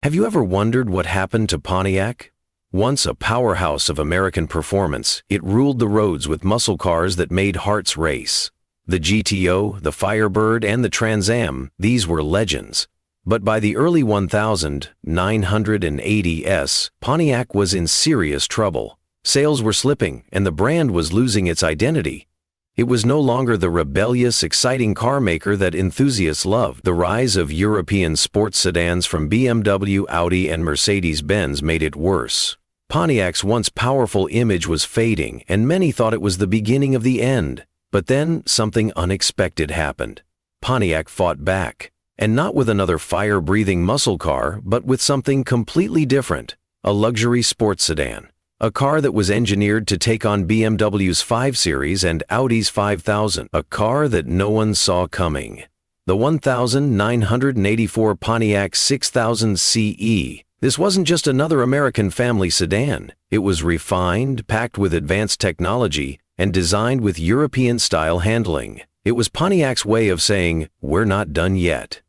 Have you ever wondered what happened to Pontiac? Once a powerhouse of American performance, it ruled the roads with muscle cars that made hearts race. The GTO, the Firebird, and the Trans Am, these were legends. But by the early 1980s, Pontiac was in serious trouble. Sales were slipping, and the brand was losing its identity. It was no longer the rebellious, exciting car maker that enthusiasts loved. The rise of European sports sedans from BMW, Audi, and Mercedes-Benz made it worse. Pontiac's once powerful image was fading, and many thought it was the beginning of the end. But then something unexpected happened. Pontiac fought back, and not with another fire-breathing muscle car, but with something completely different: a luxury sports sedan. A car that was engineered to take on BMW's 5 Series and Audi's 5000, a car that no one saw coming. The 1984 Pontiac 6000 CE. This wasn't just another American family sedan. It was refined, packed with advanced technology, and designed with European-style handling. It was Pontiac's way of saying, "We're not done yet."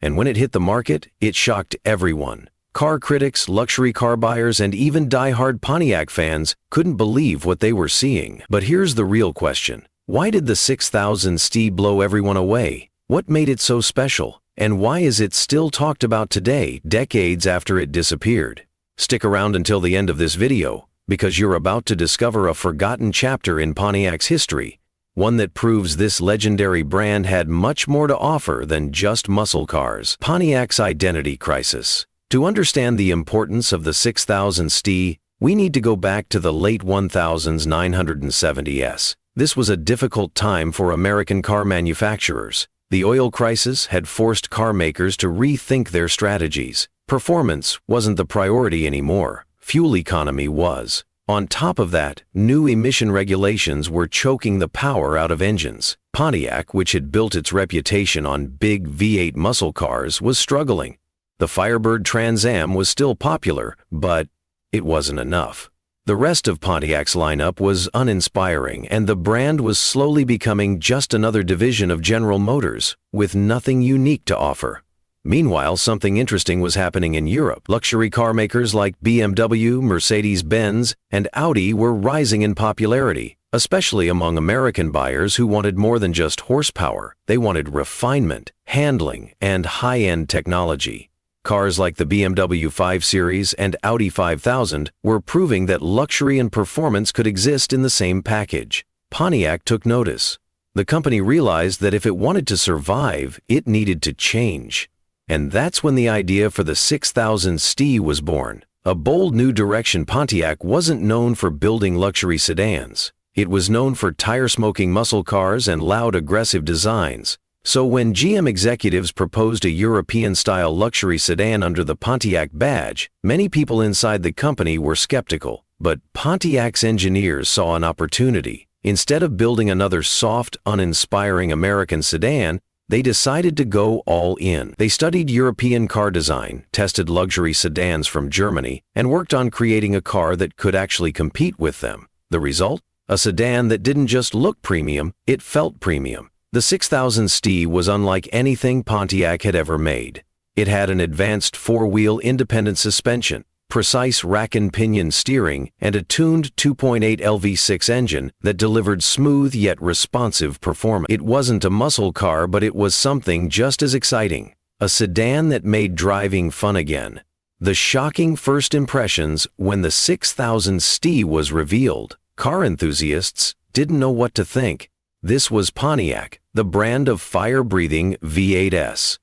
And when it hit the market, it shocked everyone. Car critics, luxury car buyers, and even die-hard Pontiac fans couldn't believe what they were seeing. But here's the real question. Why did the 6000 STE blow everyone away? What made it so special? And why is it still talked about today, decades after it disappeared? Stick around until the end of this video, because you're about to discover a forgotten chapter in Pontiac's history, one that proves this legendary brand had much more to offer than just muscle cars. Pontiac's identity crisis. To understand the importance of the 6000 STE, we need to go back to the late 1970s. This was a difficult time for American car manufacturers. The oil crisis had forced car makers to rethink their strategies. Performance wasn't the priority anymore. Fuel economy was. On top of that, new emission regulations were choking the power out of engines. Pontiac, which had built its reputation on big V8 muscle cars, was struggling. The Firebird Trans Am was still popular, but it wasn't enough. The rest of Pontiac's lineup was uninspiring, and the brand was slowly becoming just another division of General Motors, with nothing unique to offer. Meanwhile, something interesting was happening in Europe. Luxury car makers like BMW, Mercedes-Benz, and Audi were rising in popularity, especially among American buyers who wanted more than just horsepower. They wanted refinement, handling, and high-end technology. Cars like the BMW 5 Series and Audi 5000 were proving that luxury and performance could exist in the same package. Pontiac took notice. The company realized that if it wanted to survive, it needed to change. And that's when the idea for the 6000 STE was born. A bold new direction. Pontiac wasn't known for building luxury sedans. It was known for tire-smoking muscle cars and loud, aggressive designs. So when GM executives proposed a European-style luxury sedan under the Pontiac badge, many people inside the company were skeptical. But Pontiac's engineers saw an opportunity. Instead of building another soft, uninspiring American sedan, they decided to go all in. They studied European car design, tested luxury sedans from Germany, and worked on creating a car that could actually compete with them. The result? A sedan that didn't just look premium, it felt premium. The 6000 STE was unlike anything Pontiac had ever made. It had an advanced 4-wheel independent suspension, precise rack and pinion steering, and a tuned 2.8 LV6 engine that delivered smooth yet responsive performance. It wasn't a muscle car, but it was something just as exciting: a sedan that made driving fun again. The shocking first impressions when the 6000 STE was revealed. Car enthusiasts didn't know what to think. This was Pontiac, the brand of fire-breathing V8s.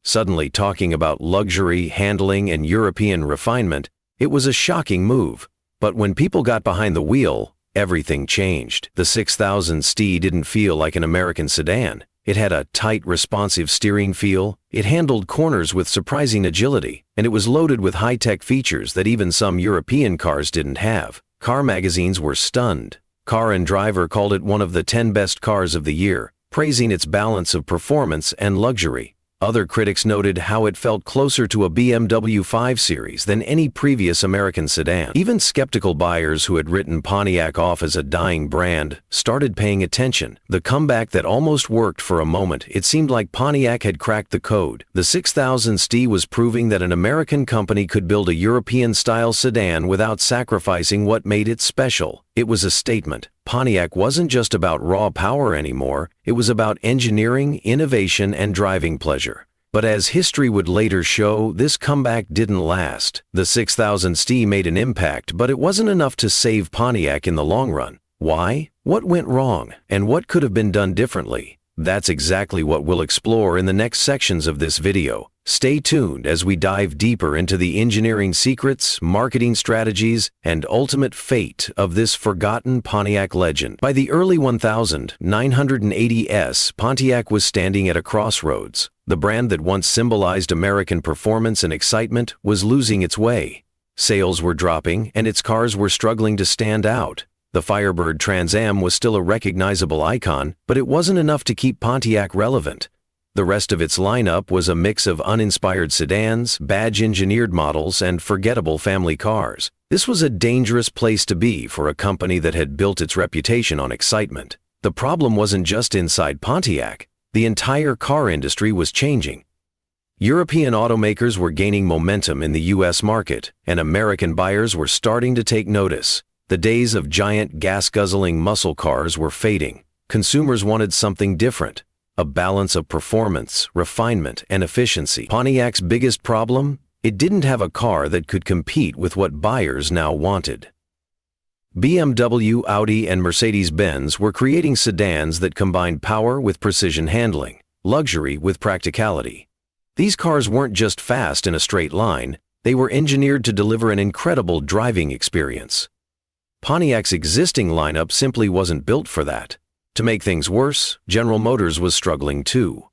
Suddenly talking about luxury, handling, and European refinement, it was a shocking move. But when people got behind the wheel, everything changed. The 6000 STE didn't feel like an American sedan. It had a tight, responsive steering feel, it handled corners with surprising agility, and it was loaded with high-tech features that even some European cars didn't have. Car magazines were stunned. Car and Driver called it one of the 10 best cars of the year, praising its balance of performance and luxury. Other critics noted how it felt closer to a BMW 5 Series than any previous American sedan. Even skeptical buyers who had written Pontiac off as a dying brand started paying attention. The comeback that almost worked for a moment, it seemed like Pontiac had cracked the code. The 6000 STE was proving that an American company could build a European-style sedan without sacrificing what made it special. It was a statement. Pontiac wasn't just about raw power anymore, it was about engineering, innovation, and driving pleasure. But as history would later show, this comeback didn't last. The 6000 STE made an impact, but it wasn't enough to save Pontiac in the long run. Why? What went wrong? And what could have been done differently? That's exactly what we'll explore in the next sections of this video. Stay tuned as we dive deeper into the engineering secrets, marketing strategies, and ultimate fate of this forgotten Pontiac legend. By the early 1980s, Pontiac was standing at a crossroads. The brand that once symbolized American performance and excitement was losing its way. Sales were dropping, and its cars were struggling to stand out. The Firebird Trans Am was still a recognizable icon, but it wasn't enough to keep Pontiac relevant. The rest of its lineup was a mix of uninspired sedans, badge-engineered models, and forgettable family cars. This was a dangerous place to be for a company that had built its reputation on excitement. The problem wasn't just inside Pontiac. The entire car industry was changing. European automakers were gaining momentum in the U.S. market, and American buyers were starting to take notice. The days of giant gas-guzzling muscle cars were fading. Consumers wanted something different. A balance of performance, refinement, and efficiency. Pontiac's biggest problem? It didn't have a car that could compete with what buyers now wanted. BMW, Audi, and Mercedes-Benz were creating sedans that combined power with precision handling, luxury with practicality. These cars weren't just fast in a straight line, they were engineered to deliver an incredible driving experience. Pontiac's existing lineup simply wasn't built for that. To make things worse, General Motors was struggling too.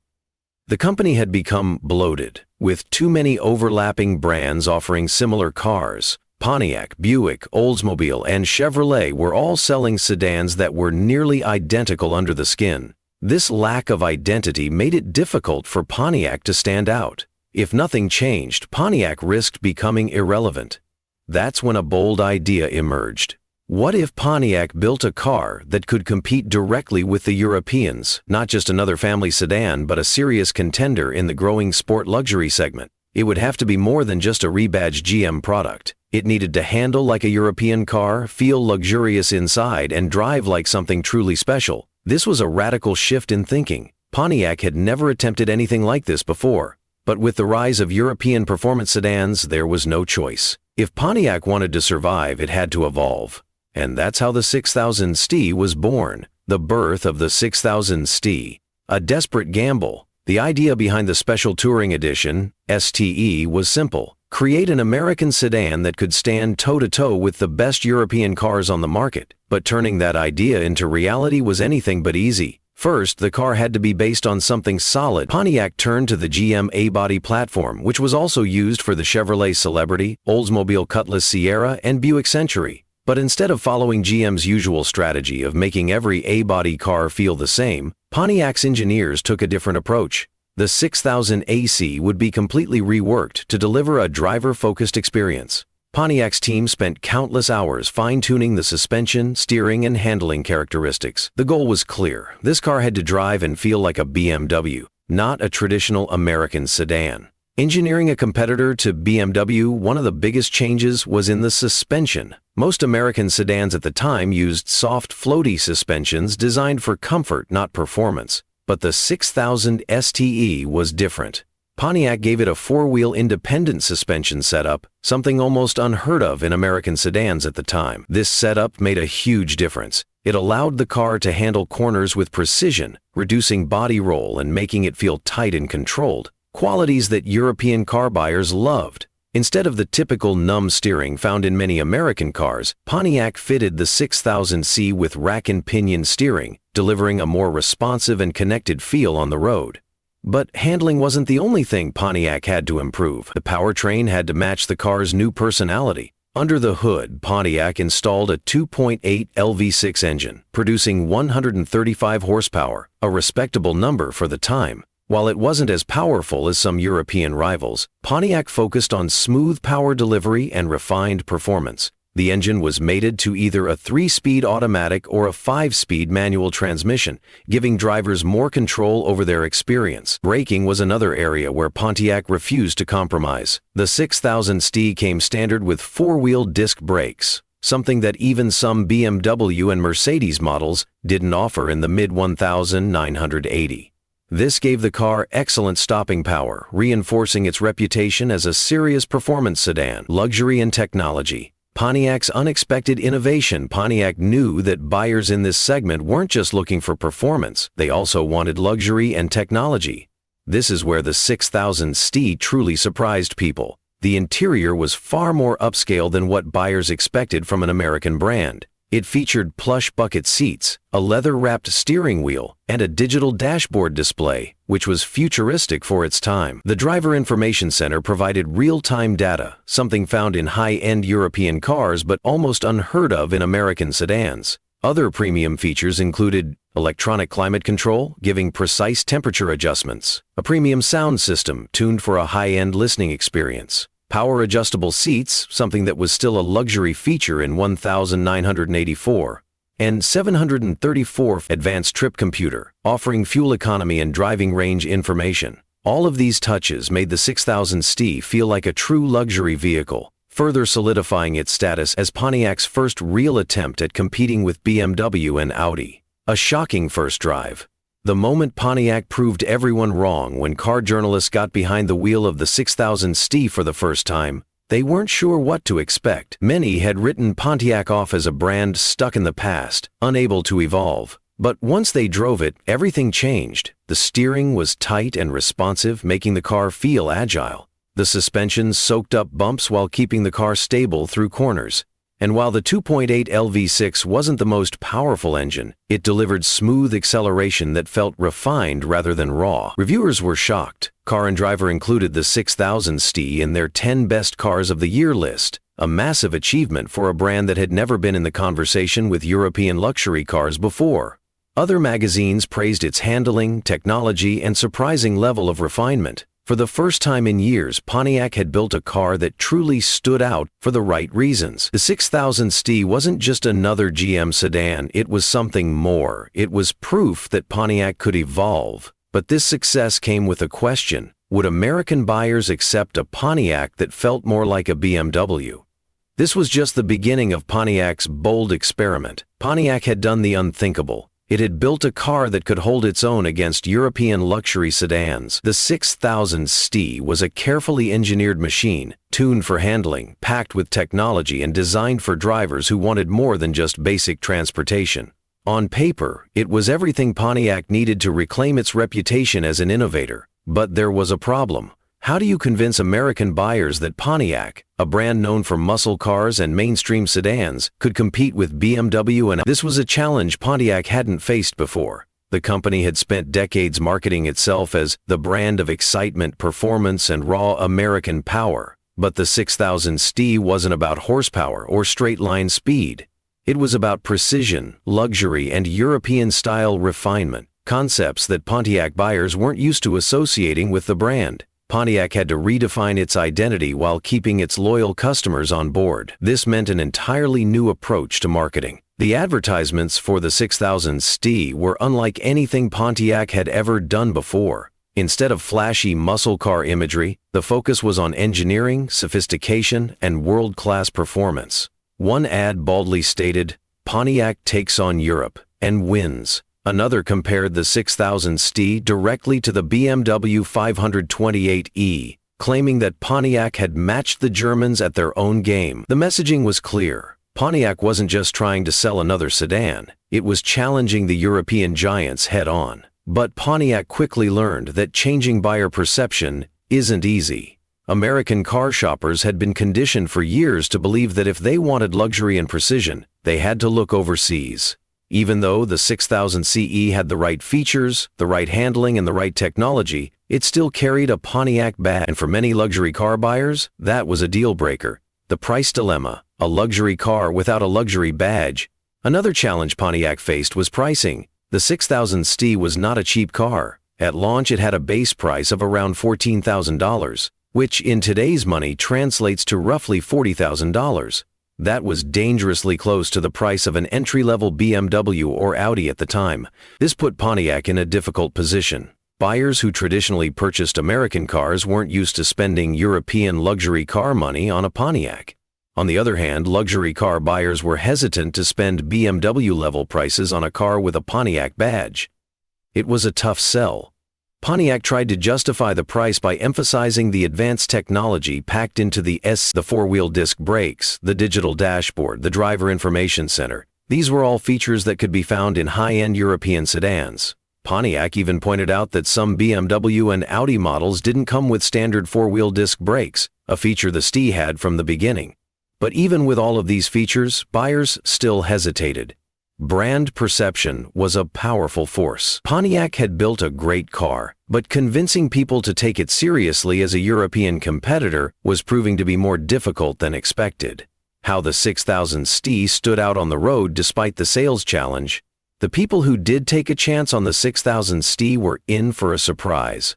The company had become bloated, with too many overlapping brands offering similar cars. Pontiac, Buick, Oldsmobile, and Chevrolet were all selling sedans that were nearly identical under the skin. This lack of identity made it difficult for Pontiac to stand out. If nothing changed, Pontiac risked becoming irrelevant. That's when a bold idea emerged. What if Pontiac built a car that could compete directly with the Europeans, not just another family sedan, but a serious contender in the growing sport luxury segment? It would have to be more than just a rebadged GM product. It needed to handle like a European car, feel luxurious inside, and drive like something truly special. This was a radical shift in thinking. Pontiac had never attempted anything like this before. But with the rise of European performance sedans, there was no choice. If Pontiac wanted to survive, it had to evolve. And that's how the 6000 STE was born, the birth of the 6000 STE. A desperate gamble. The idea behind the Special Touring Edition, STE, was simple. Create an American sedan that could stand toe-to-toe with the best European cars on the market. But turning that idea into reality was anything but easy. First, the car had to be based on something solid. Pontiac turned to the GM A-body platform, which was also used for the Chevrolet Celebrity, Oldsmobile Cutlass Sierra, and Buick Century. But instead of following GM's usual strategy of making every A-body car feel the same, Pontiac's engineers took a different approach. The 6000 AC would be completely reworked to deliver a driver-focused experience. Pontiac's team spent countless hours fine-tuning the suspension, steering, and handling characteristics. The goal was clear. This car had to drive and feel like a BMW, not a traditional American sedan. Engineering a competitor to BMW, one of the biggest changes was in the suspension. Most American sedans at the time used soft, floaty suspensions designed for comfort, not performance. But the 6000 STE was different. Pontiac gave it a four-wheel independent suspension setup, something almost unheard of in American sedans at the time. This setup made a huge difference. It allowed the car to handle corners with precision, reducing body roll and making it feel tight and controlled. Qualities that European car buyers loved. Instead of the typical numb steering found in many American cars, Pontiac fitted the 6000C with rack and pinion steering, delivering a more responsive and connected feel on the road. But handling wasn't the only thing Pontiac had to improve. The powertrain had to match the car's new personality. Under the hood, Pontiac installed a 2.8 LV6 engine, producing 135 horsepower, a respectable number for the time. While it wasn't as powerful as some European rivals, Pontiac focused on smooth power delivery and refined performance. The engine was mated to either a 3-speed automatic or a 5-speed manual transmission, giving drivers more control over their experience. Braking was another area where Pontiac refused to compromise. The 6000 STE came standard with 4-wheel disc brakes, something that even some BMW and Mercedes models didn't offer in the mid-1980s. This gave the car excellent stopping power, reinforcing its reputation as a serious performance sedan. Luxury and technology. Pontiac's unexpected innovation. Pontiac knew that buyers in this segment weren't just looking for performance, they also wanted luxury and technology. This is where the 6000 STE truly surprised people. The interior was far more upscale than what buyers expected from an American brand. It featured plush bucket seats, a leather-wrapped steering wheel, and a digital dashboard display, which was futuristic for its time. The Driver Information Center provided real-time data, something found in high-end European cars but almost unheard of in American sedans. Other premium features included electronic climate control, giving precise temperature adjustments, a premium sound system tuned for a high-end listening experience, power-adjustable seats, something that was still a luxury feature in 1984, and 734 advanced trip computer, offering fuel economy and driving range information. All of these touches made the 6000 STE feel like a true luxury vehicle, further solidifying its status as Pontiac's first real attempt at competing with BMW and Audi. A shocking first drive. The moment Pontiac proved everyone wrong. When car journalists got behind the wheel of the 6000 STE for the first time, they weren't sure what to expect. Many had written Pontiac off as a brand stuck in the past, unable to evolve. But once they drove it, everything changed. The steering was tight and responsive, making the car feel agile. The suspension soaked up bumps while keeping the car stable through corners. And while the 2.8 LV6 wasn't the most powerful engine, it delivered smooth acceleration that felt refined rather than raw. Reviewers were shocked. Car and Driver included the 6000 STE in their 10 best cars of the year list, a massive achievement for a brand that had never been in the conversation with European luxury cars before. Other magazines praised its handling, technology, and surprising level of refinement. For the first time in years, Pontiac had built a car that truly stood out for the right reasons. The 6000 STE wasn't just another GM sedan, it was something more. It was proof that Pontiac could evolve. But this success came with a question: would American buyers accept a Pontiac that felt more like a BMW? This was just the beginning of Pontiac's bold experiment. Pontiac had done the unthinkable. It had built a car that could hold its own against European luxury sedans. The 6000 STE was a carefully engineered machine, tuned for handling, packed with technology, and designed for drivers who wanted more than just basic transportation. On paper, it was everything Pontiac needed to reclaim its reputation as an innovator. But there was a problem. How do you convince American buyers that Pontiac, a brand known for muscle cars and mainstream sedans, could compete with BMW and This was a challenge Pontiac hadn't faced before. The company had spent decades marketing itself as the brand of excitement, performance, and raw American power. But the 6000 STE wasn't about horsepower or straight-line speed. It was about precision, luxury, and European-style refinement, concepts that Pontiac buyers weren't used to associating with the brand. Pontiac had to redefine its identity while keeping its loyal customers on board. This meant an entirely new approach to marketing. The advertisements for the 6000 STE were unlike anything Pontiac had ever done before. Instead of flashy muscle car imagery, the focus was on engineering, sophistication, and world-class performance. One ad boldly stated, "Pontiac takes on Europe and wins." Another compared the 6000 STE directly to the BMW 528e, claiming that Pontiac had matched the Germans at their own game. The messaging was clear. Pontiac wasn't just trying to sell another sedan, it was challenging the European giants head-on. But Pontiac quickly learned that changing buyer perception isn't easy. American car shoppers had been conditioned for years to believe that if they wanted luxury and precision, they had to look overseas. Even though the 6000 CE had the right features, the right handling, and the right technology, it still carried a Pontiac badge. And for many luxury car buyers, that was a deal breaker. The price dilemma, a luxury car without a luxury badge. Another challenge Pontiac faced was pricing. The 6000 STE was not a cheap car. At launch, it had a base price of around $14,000, which in today's money translates to roughly $40,000. That was dangerously close to the price of an entry-level BMW or Audi at the time. This put Pontiac in a difficult position. Buyers who traditionally purchased American cars weren't used to spending European luxury car money on a Pontiac. On the other hand, luxury car buyers were hesitant to spend BMW-level prices on a car with a Pontiac badge. It was a tough sell. Pontiac tried to justify the price by emphasizing the advanced technology packed into the four-wheel disc brakes, the digital dashboard, the driver information center. These were all features that could be found in high-end European sedans. Pontiac even pointed out that some BMW and Audi models didn't come with standard four-wheel disc brakes, a feature the STE had from the beginning. But even with all of these features, buyers still hesitated. Brand perception was a powerful force. Pontiac had built a great car, but convincing people to take it seriously as a European competitor was proving to be more difficult than expected. How the 6000 STE stood out on the road despite the sales challenge. The people who did take a chance on the 6000 STE were in for a surprise.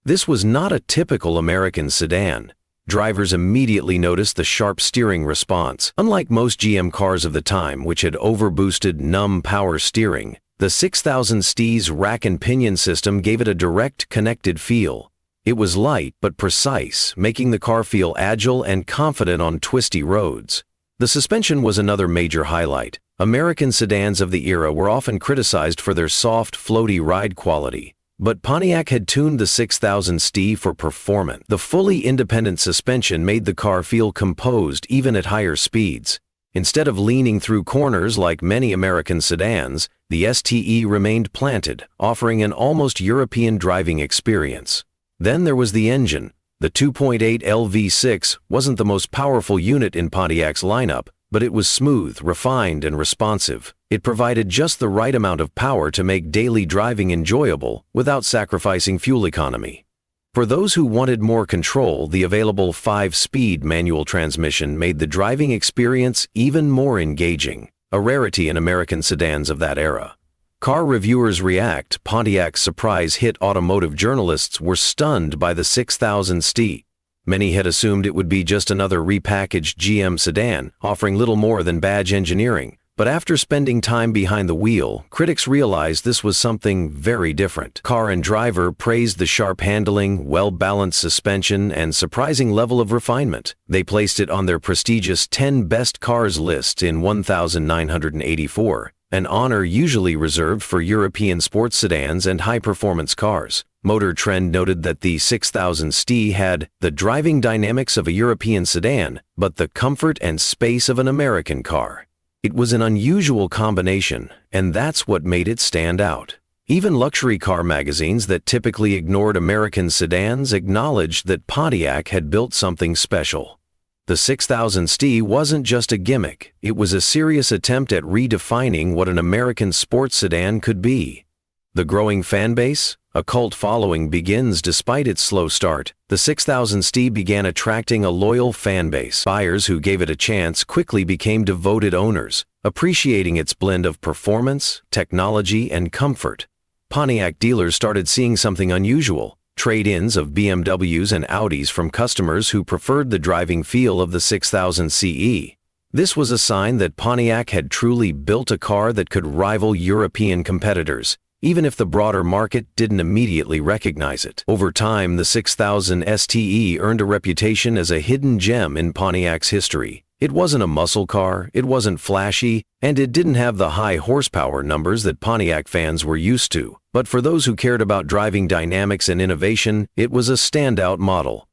This was not a typical American sedan. Drivers immediately noticed the sharp steering response. Unlike most GM cars of the time, which had overboosted numb power steering, the 6000 STE's rack and pinion system gave it a direct, connected feel. It was light but precise, making the car feel agile and confident on twisty roads. The suspension was another major highlight. American sedans of the era were often criticized for their soft, floaty ride quality. But Pontiac had tuned the 6000 STE for performance. The fully independent suspension made the car feel composed even at higher speeds. Instead of leaning through corners like many American sedans, the STE remained planted, offering an almost European driving experience. Then there was the engine. The 2.8L V6 wasn't the most powerful unit in Pontiac's lineup, but it was smooth, refined, and responsive. It provided just the right amount of power to make daily driving enjoyable without sacrificing fuel economy. For those who wanted more control, the available 5-speed manual transmission made the driving experience even more engaging, a rarity in American sedans of that era. Car reviewers react. Pontiac's surprise hit automotive journalists were stunned by the 6000 STE. Many had assumed it would be just another repackaged GM sedan, offering little more than badge engineering. But after spending time behind the wheel, critics realized this was something very different. Car and driver praised the sharp handling, well-balanced suspension, and surprising level of refinement. They placed it on their prestigious 10 Best Cars list in 1984, an honor usually reserved for European sports sedans and high-performance cars. Motor Trend noted that the 6000 STE had the driving dynamics of a European sedan, but the comfort and space of an American car. It was an unusual combination, and that's what made it stand out. Even luxury car magazines that typically ignored American sedans acknowledged that Pontiac had built something special. The 6000 STE wasn't just a gimmick, it was a serious attempt at redefining what an American sports sedan could be. The growing fan base, a cult following, begins despite its slow start. The 6000 STE began attracting a loyal fan base. Buyers who gave it a chance quickly became devoted owners, appreciating its blend of performance, technology, and comfort. Pontiac dealers started seeing something unusual: trade-ins of BMWs and Audis from customers who preferred the driving feel of the 6000 CE. This was a sign that Pontiac had truly built a car that could rival European competitors, even if the broader market didn't immediately recognize it. Over time, the 6000 STE earned a reputation as a hidden gem in Pontiac's history. It wasn't a muscle car, it wasn't flashy, and it didn't have the high horsepower numbers that Pontiac fans were used to. But for those who cared about driving dynamics and innovation, it was a standout model.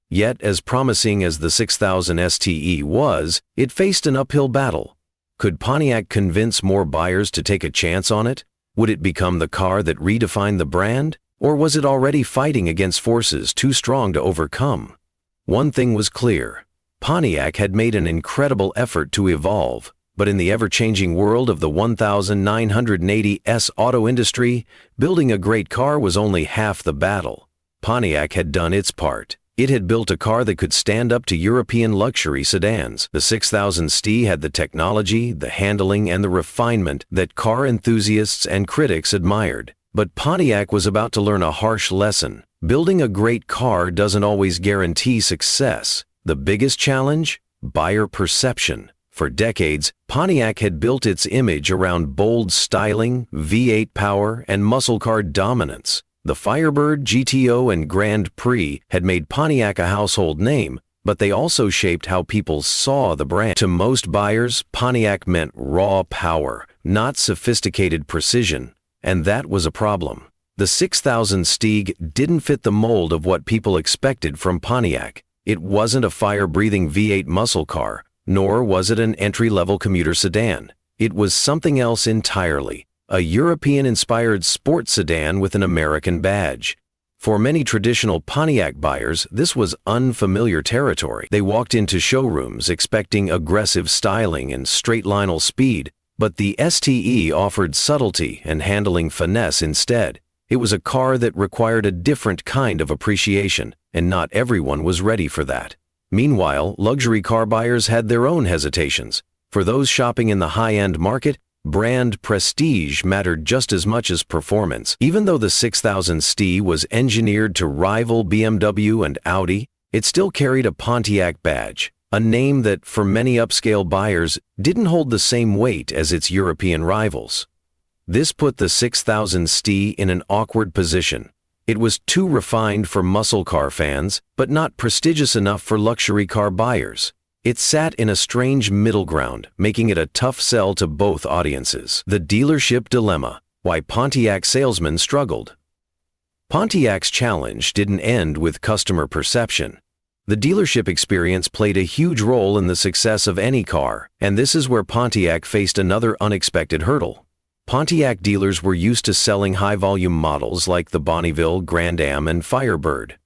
Yet, as promising as the 6000 STE was, it faced an uphill battle. Could Pontiac convince more buyers to take a chance on it? Would it become the car that redefined the brand? Or was it already fighting against forces too strong to overcome? One thing was clear: Pontiac had made an incredible effort to evolve, but in the ever-changing world of the 1980s auto industry, building a great car was only half the battle. Pontiac had done its part. It had built a car that could stand up to European luxury sedans. The 6000 STE had the technology, the handling, and the refinement that car enthusiasts and critics admired. But Pontiac was about to learn a harsh lesson. Building a great car doesn't always guarantee success. The biggest challenge? Buyer perception. For decades, Pontiac had built its image around bold styling, V8 power, and muscle car dominance. The Firebird, GTO, and Grand Prix had made Pontiac a household name, but they also shaped how people saw the brand. To most buyers, Pontiac meant raw power, not sophisticated precision, and that was a problem. The 6000 Stieg didn't fit the mold of what people expected from Pontiac. It wasn't a fire-breathing V8 muscle car, nor was it an entry-level commuter sedan. It was something else entirely, a European-inspired sports sedan with an American badge. For many traditional Pontiac buyers, this was unfamiliar territory. They walked into showrooms expecting aggressive styling and straight-line speed, but the STE offered subtlety and handling finesse instead. It was a car that required a different kind of appreciation, and not everyone was ready for that. Meanwhile, luxury car buyers had their own hesitations. For those shopping in the high-end market, brand prestige mattered just as much as performance. Even though the 6000 STE was engineered to rival BMW and Audi, it still carried a Pontiac badge, a name that, for many upscale buyers, didn't hold the same weight as its European rivals. This put the 6000 STE in an awkward position. It was too refined for muscle car fans, but not prestigious enough for luxury car buyers. It sat in a strange middle ground, making it a tough sell to both audiences. The dealership dilemma: why Pontiac salesmen struggled. Pontiac's challenge didn't end with customer perception. The dealership experience played a huge role in the success of any car, and this is where Pontiac faced another unexpected hurdle. Pontiac dealers were used to selling high-volume models like the Bonneville, Grand Am, and Firebird.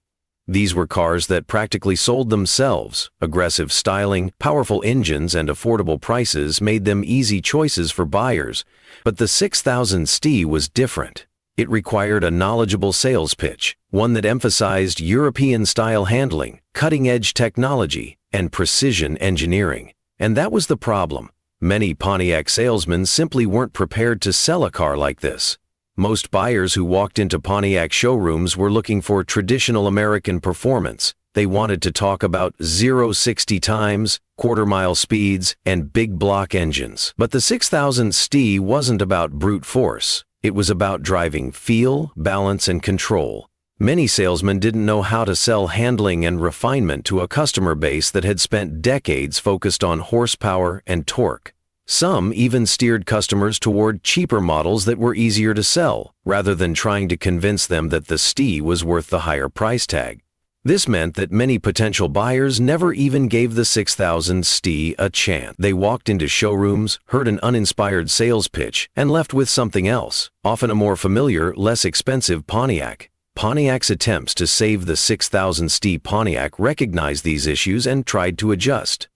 These were cars that practically sold themselves. Aggressive styling, powerful engines, and affordable prices made them easy choices for buyers. But the 6000 STE was different. It required a knowledgeable sales pitch, one that emphasized European-style handling, cutting-edge technology, and precision engineering. And that was the problem. Many Pontiac salesmen simply weren't prepared to sell a car like this. Most buyers who walked into Pontiac showrooms were looking for traditional American performance. They wanted to talk about 0-60 times, quarter-mile speeds, and big block engines. But the 6000 STE wasn't about brute force. It was about driving feel, balance, and control. Many salesmen didn't know how to sell handling and refinement to a customer base that had spent decades focused on horsepower and torque. Some even steered customers toward cheaper models that were easier to sell, rather than trying to convince them that the STE was worth the higher price tag. This meant that many potential buyers never even gave the 6000 STE a chance. They walked into showrooms, heard an uninspired sales pitch, and left with something else, often a more familiar, less expensive Pontiac. Pontiac's attempts to save the 6000 STE Pontiac recognized these issues and tried to adjust.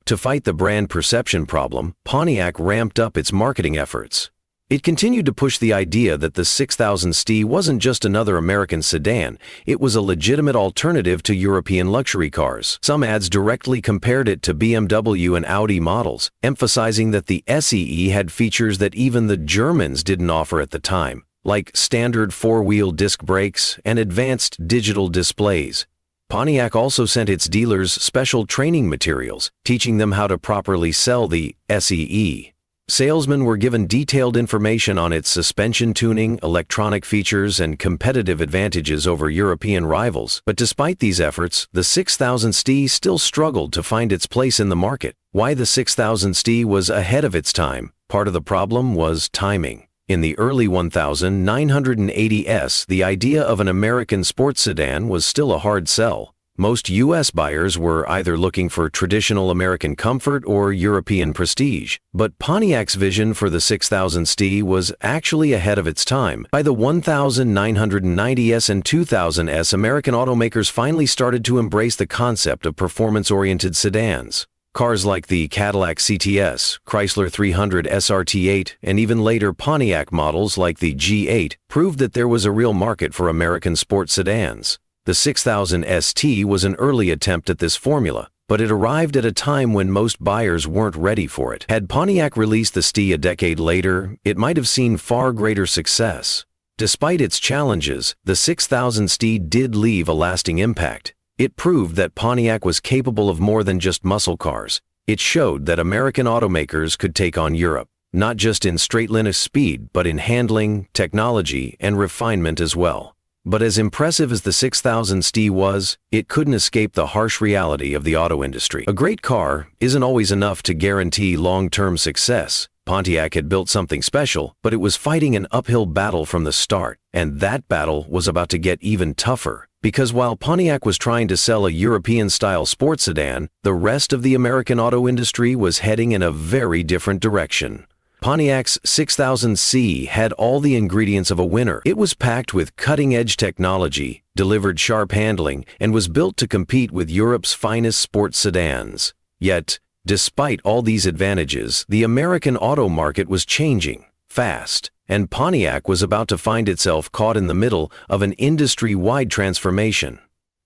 To fight the brand perception problem, Pontiac ramped up its marketing efforts. It continued to push the idea that the 6000 STE wasn't just another American sedan, it was a legitimate alternative to European luxury cars. Some ads directly compared it to BMW and Audi models, emphasizing that the SEE had features that even the Germans didn't offer at the time, like standard four-wheel disc brakes and advanced digital displays. Pontiac also sent its dealers special training materials, teaching them how to properly sell the SEE. Salesmen were given detailed information on its suspension tuning, electronic features, and competitive advantages over European rivals. But despite these efforts, the 6000 STE still struggled to find its place in the market. Why the 6000 STE was ahead of its time? Part of the problem was timing. In the early 1980s, the idea of an American sports sedan was still a hard sell. Most U.S. buyers were either looking for traditional American comfort or European prestige. But Pontiac's vision for the 6000 STE was actually ahead of its time. By the 1990s and 2000s, American automakers finally started to embrace the concept of performance-oriented sedans. Cars like the Cadillac CTS, Chrysler 300 SRT8, and even later Pontiac models like the G8 proved that there was a real market for American sports sedans. The 6000 ST was an early attempt at this formula, but it arrived at a time when most buyers weren't ready for it. Had Pontiac released the ST a decade later, it might have seen far greater success. Despite its challenges, the 6000 STE did leave a lasting impact. It proved that Pontiac was capable of more than just muscle cars. It showed that American automakers could take on Europe, not just in straight-line speed, but in handling, technology, and refinement as well. But as impressive as the 6000 STE was, it couldn't escape the harsh reality of the auto industry. A great car isn't always enough to guarantee long-term success. Pontiac had built something special, but it was fighting an uphill battle from the start, and that battle was about to get even tougher. Because while Pontiac was trying to sell a European-style sports sedan, the rest of the American auto industry was heading in a very different direction. Pontiac's 6000C had all the ingredients of a winner. It was packed with cutting-edge technology, delivered sharp handling, and was built to compete with Europe's finest sports sedans. Yet, despite all these advantages, the American auto market was changing fast, and Pontiac was about to find itself caught in the middle of an industry-wide transformation.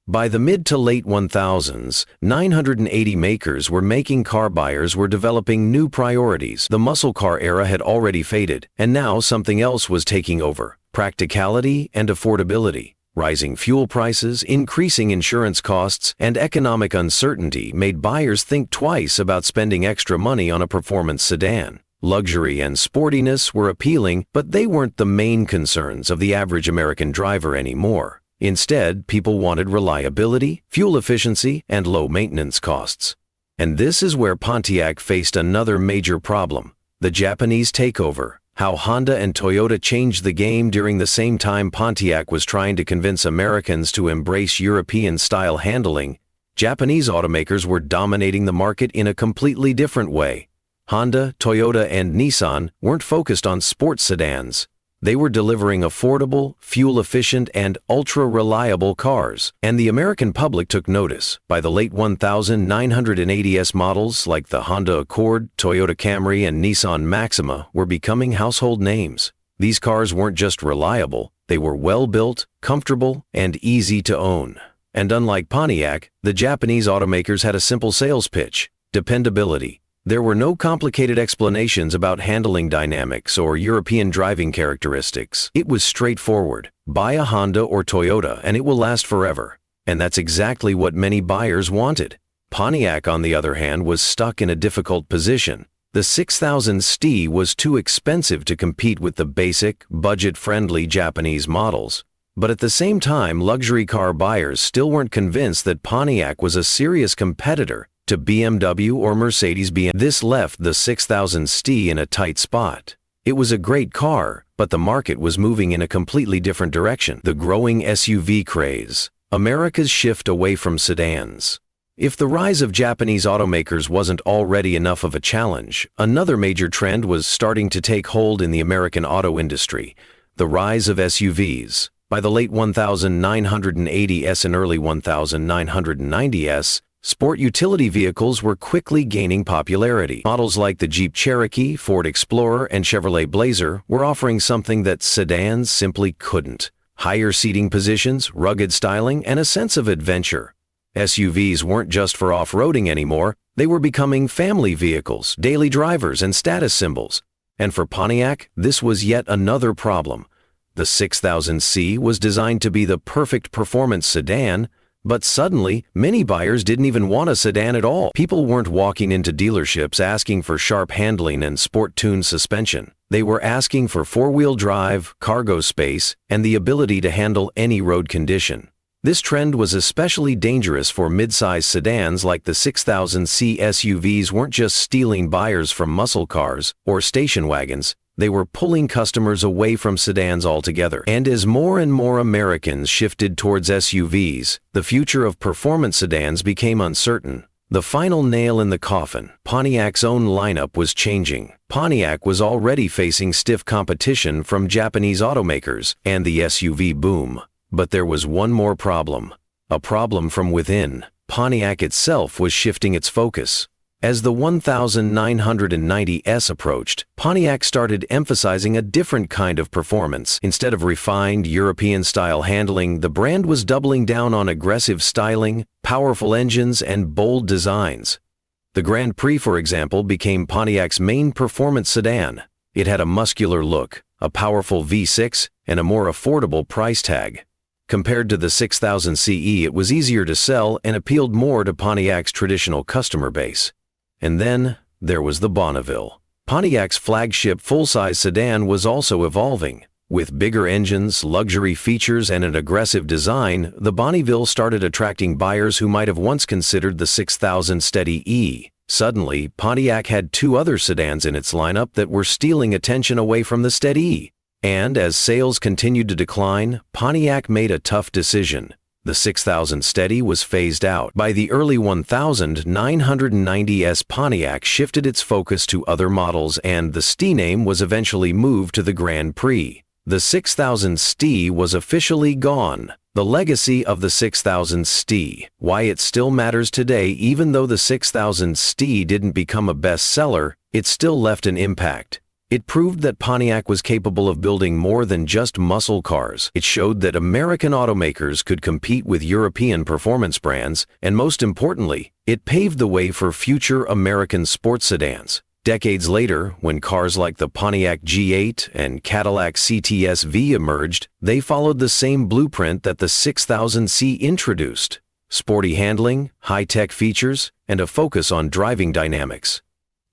By the mid to late 1000s, 980 makers were making car buyers were developing new priorities. The muscle car era had already faded, and now something else was taking over: practicality and affordability. Rising fuel prices, increasing insurance costs, and economic uncertainty made buyers think twice about spending extra money on a performance sedan. Luxury and sportiness were appealing, but they weren't the main concerns of the average American driver anymore. Instead, people wanted reliability, fuel efficiency, and low maintenance costs. And this is where Pontiac faced another major problem: the Japanese takeover. How Honda and Toyota changed the game during the same time Pontiac was trying to convince Americans to embrace European-style handling. Japanese automakers were dominating the market in a completely different way. Honda, Toyota, and Nissan weren't focused on sports sedans. They were delivering affordable, fuel-efficient, and ultra-reliable cars, and the American public took notice. By the late 1980s, models like the Honda Accord, Toyota Camry, and Nissan Maxima were becoming household names. These cars weren't just reliable, they were well-built, comfortable, and easy to own. And unlike Pontiac, the Japanese automakers had a simple sales pitch: dependability. There were no complicated explanations about handling dynamics or European driving characteristics. It was straightforward: buy a Honda or Toyota and it will last forever. And that's exactly what many buyers wanted. Pontiac, on the other hand, was stuck in a difficult position. The 6000 STE was too expensive to compete with the basic, budget-friendly Japanese models. But at the same time, luxury car buyers still weren't convinced that Pontiac was a serious competitor to BMW or Mercedes-Benz. This left the 6000 STE in a tight spot. It was a great car, but the market was moving in a completely different direction: the growing SUV craze, America's shift away from sedans. If the rise of Japanese automakers wasn't already enough of a challenge, another major trend was starting to take hold in the American auto industry: the rise of SUVs. By the late 1980s and early 1990s, sport utility vehicles were quickly gaining popularity. Models like the Jeep Cherokee, Ford Explorer, and Chevrolet Blazer were offering something that sedans simply couldn't: higher seating positions, rugged styling, and a sense of adventure. SUVs weren't just for off-roading anymore, they were becoming family vehicles, daily drivers, and status symbols. And for Pontiac, this was yet another problem. The 6000C was designed to be the perfect performance sedan, but suddenly, many buyers didn't even want a sedan at all. People weren't walking into dealerships asking for sharp handling and sport-tuned suspension. They were asking for four-wheel drive, cargo space, and the ability to handle any road condition. This trend was especially dangerous for mid-size sedans like the 6000C. SUVs weren't just stealing buyers from muscle cars or station wagons. They were pulling customers away from sedans altogether. And as more and more Americans shifted towards SUVs, the future of performance sedans became uncertain. The final nail in the coffin: Pontiac's own lineup was changing. Pontiac was already facing stiff competition from Japanese automakers and the SUV boom. But there was one more problem. A problem from within. Pontiac itself was shifting its focus. As the 1990s approached, Pontiac started emphasizing a different kind of performance. Instead of refined European-style handling, the brand was doubling down on aggressive styling, powerful engines, and bold designs. The Grand Prix, for example, became Pontiac's main performance sedan. It had a muscular look, a powerful V6, and a more affordable price tag. Compared to the 6000 CE, it was easier to sell and appealed more to Pontiac's traditional customer base. And then there was the Bonneville. Pontiac's flagship full-size sedan was also evolving. With bigger engines, luxury features, and an aggressive design, the Bonneville started attracting buyers who might have once considered the 6000 STE. Suddenly, Pontiac had two other sedans in its lineup that were stealing attention away from the STE. And as sales continued to decline, Pontiac made a tough decision. The 6000 STE was phased out. By the early 1990s, Pontiac shifted its focus to other models, and the STE name was eventually moved to the Grand Prix. The 6000 STE was officially gone. The legacy of the 6000 STE. Why it still matters today. Even though the 6000 STE didn't become a bestseller, it still left an impact. It proved that Pontiac was capable of building more than just muscle cars. It showed that American automakers could compete with European performance brands, and most importantly, it paved the way for future American sports sedans. Decades later, when cars like the Pontiac G8 and Cadillac CTS-V emerged, they followed the same blueprint that the 6000C introduced: sporty handling, high-tech features, and a focus on driving dynamics.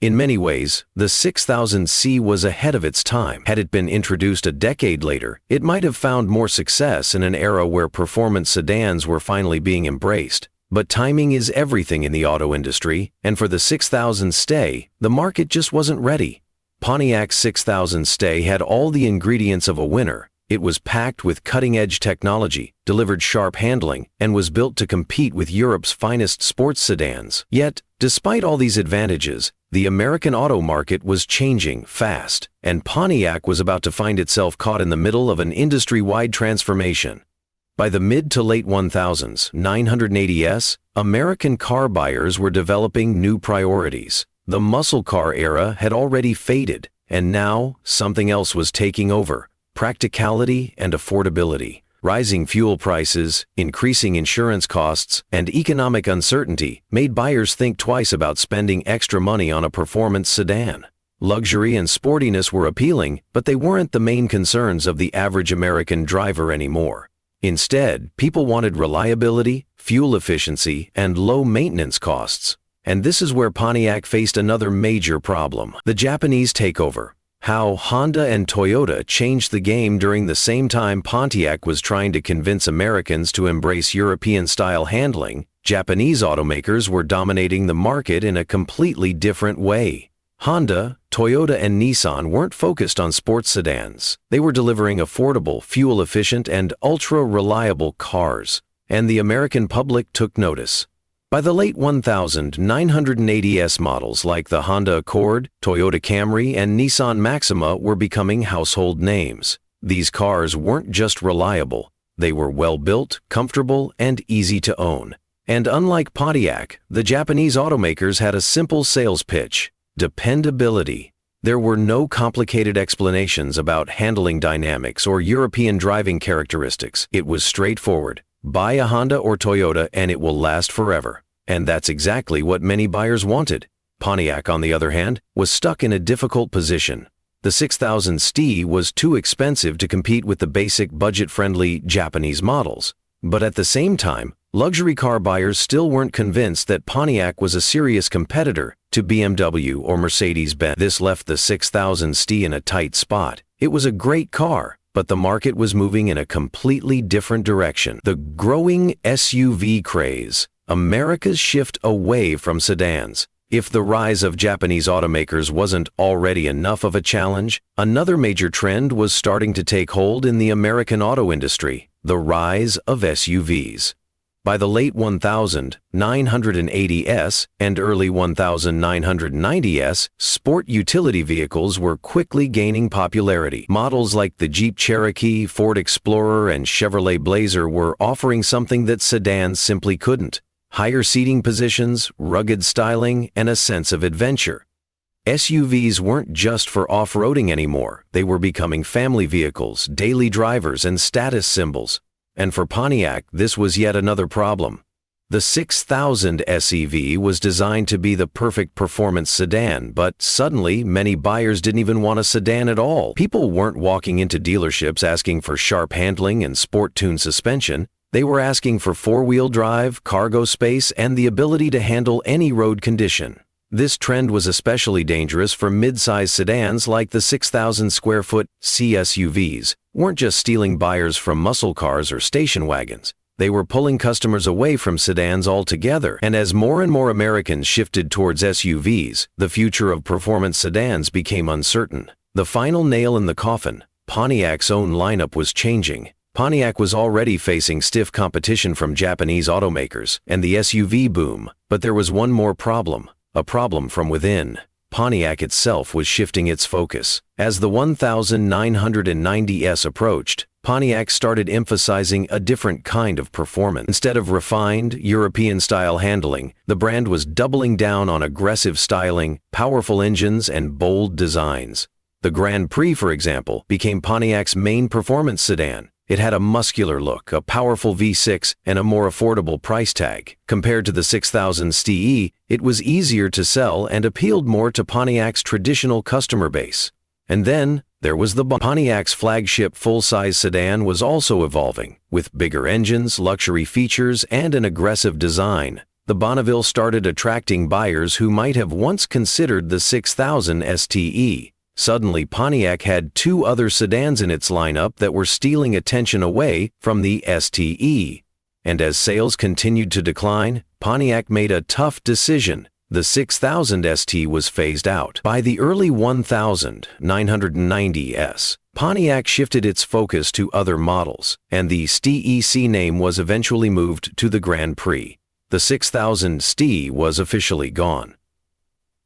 In many ways, the 6000C was ahead of its time. Had it been introduced a decade later, it might have found more success in an era where performance sedans were finally being embraced. But timing is everything in the auto industry, and for the 6000 STE, the market just wasn't ready. Pontiac's 6000 STE had all the ingredients of a winner. It was packed with cutting-edge technology, delivered sharp handling, and was built to compete with Europe's finest sports sedans. Yet, despite all these advantages, the American auto market was changing fast, and Pontiac was about to find itself caught in the middle of an industry-wide transformation. By the mid to late 1980s, American car buyers were developing new priorities. The muscle car era had already faded, and now something else was taking over: practicality and affordability. Rising fuel prices, increasing insurance costs, and economic uncertainty made buyers think twice about spending extra money on a performance sedan. Luxury and sportiness were appealing, but they weren't the main concerns of the average American driver anymore. Instead, people wanted reliability, fuel efficiency, and low maintenance costs. And this is where Pontiac faced another major problem: the Japanese takeover. How Honda and Toyota changed the game during the same time Pontiac was trying to convince Americans to embrace European-style handling. Japanese automakers were dominating the market in a completely different way. Honda, Toyota, and Nissan weren't focused on sports sedans. They were delivering affordable, fuel-efficient, and ultra-reliable cars, and the American public took notice. By the late 1980s, models like the Honda Accord, Toyota Camry, and Nissan Maxima were becoming household names. These cars weren't just reliable, they were well-built, comfortable, and easy to own. And unlike Pontiac, the Japanese automakers had a simple sales pitch: dependability. There were no complicated explanations about handling dynamics or European driving characteristics. It was straightforward: buy a Honda or Toyota and it will last forever. And that's exactly what many buyers wanted. Pontiac, on the other hand, was stuck in a difficult position. The 6000 STE was too expensive to compete with the basic budget-friendly Japanese models. But at the same time, luxury car buyers still weren't convinced that Pontiac was a serious competitor to BMW or Mercedes-Benz. This left the 6000 STE in a tight spot. It was a great car, but the market was moving in a completely different direction: the growing SUV craze, America's shift away from sedans. If the rise of Japanese automakers wasn't already enough of a challenge, another major trend was starting to take hold in the American auto industry: the rise of SUVs. By the late 1980s and early 1990s, sport utility vehicles were quickly gaining popularity. Models like the Jeep Cherokee, Ford Explorer, and Chevrolet Blazer were offering something that sedans simply couldn't: higher seating positions, rugged styling, and a sense of adventure. SUVs weren't just for off-roading anymore. They were becoming family vehicles, daily drivers, and status symbols. And for Pontiac, this was yet another problem. The 6000 SEV was designed to be the perfect performance sedan, but suddenly many buyers didn't even want a sedan at all. People weren't walking into dealerships asking for sharp handling and sport-tuned suspension. They were asking for four-wheel drive, cargo space, and the ability to handle any road condition. This trend was especially dangerous for mid-size sedans like the 6,000 square foot CSUVs, weren't just stealing buyers from muscle cars or station wagons. They were pulling customers away from sedans altogether, and as more and more Americans shifted towards SUVs, the future of performance sedans became uncertain. The final nail in the coffin, Pontiac's own lineup was changing. Pontiac was already facing stiff competition from Japanese automakers and the SUV boom, but there was one more problem, a problem from within. Pontiac itself was shifting its focus. As the 1990s approached, Pontiac started emphasizing a different kind of performance. Instead of refined, European-style handling, the brand was doubling down on aggressive styling, powerful engines, and bold designs. The Grand Prix, for example, became Pontiac's main performance sedan. It had a muscular look, a powerful V6, and a more affordable price tag. Compared to the 6000 STE, it was easier to sell and appealed more to Pontiac's traditional customer base. And then, there was the Pontiac's flagship full-size sedan was also evolving, with bigger engines, luxury features, and an aggressive design. The Bonneville started attracting buyers who might have once considered the 6000 STE. Suddenly, Pontiac had two other sedans in its lineup that were stealing attention away from the STE. And as sales continued to decline, Pontiac made a tough decision. The 6000 ST was phased out. By the early 1990s, Pontiac shifted its focus to other models, and the STE name was eventually moved to the Grand Prix. The 6000 ST was officially gone.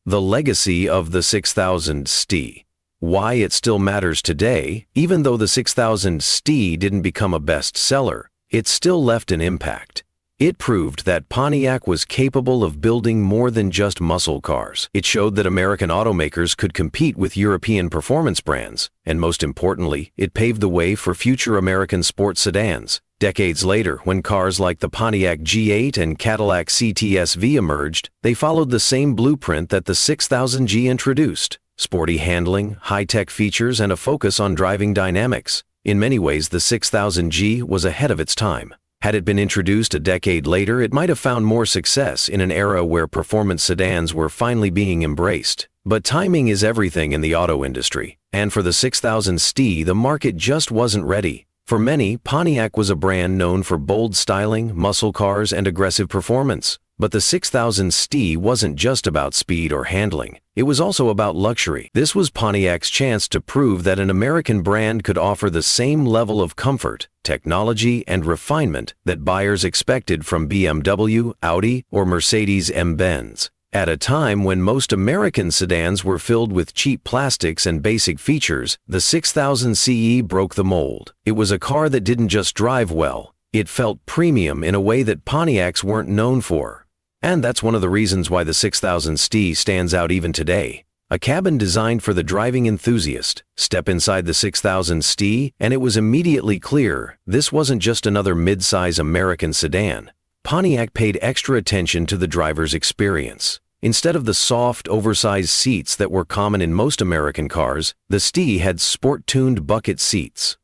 The legacy of the 6000 ST. Why it still matters today, even though the 6000 ST didn't become a bestseller, it still left an impact. It proved that Pontiac was capable of building more than just muscle cars. It showed that American automakers could compete with European performance brands, and most importantly, it paved the way for future American sports sedans. Decades later, when cars like the Pontiac G8 and Cadillac CT-SV emerged, they followed the same blueprint that the 6000G introduced: sporty handling, high-tech features, and a focus on driving dynamics. In many ways, the 6000G was ahead of its time. Had it been introduced a decade later, it might have found more success in an era where performance sedans were finally being embraced. But timing is everything in the auto industry, and for the 6000 ST, the market just wasn't ready. For many, Pontiac was a brand known for bold styling, muscle cars, and aggressive performance. But the 6000 ST wasn't just about speed or handling. It was also about luxury. This was Pontiac's chance to prove that an American brand could offer the same level of comfort, technology, and refinement that buyers expected from BMW, Audi, or Mercedes-Benz. At a time when most American sedans were filled with cheap plastics and basic features, the 6000 CE broke the mold. It was a car that didn't just drive well, it felt premium in a way that Pontiacs weren't known for. And that's one of the reasons why the 6000 ST stands out even today. A cabin designed for the driving enthusiast. Step inside the 6000 ST, and it was immediately clear this wasn't just another mid-size American sedan. Pontiac paid extra attention to the driver's experience. Instead of the soft, oversized seats that were common in most American cars, the ST had sport-tuned bucket seats.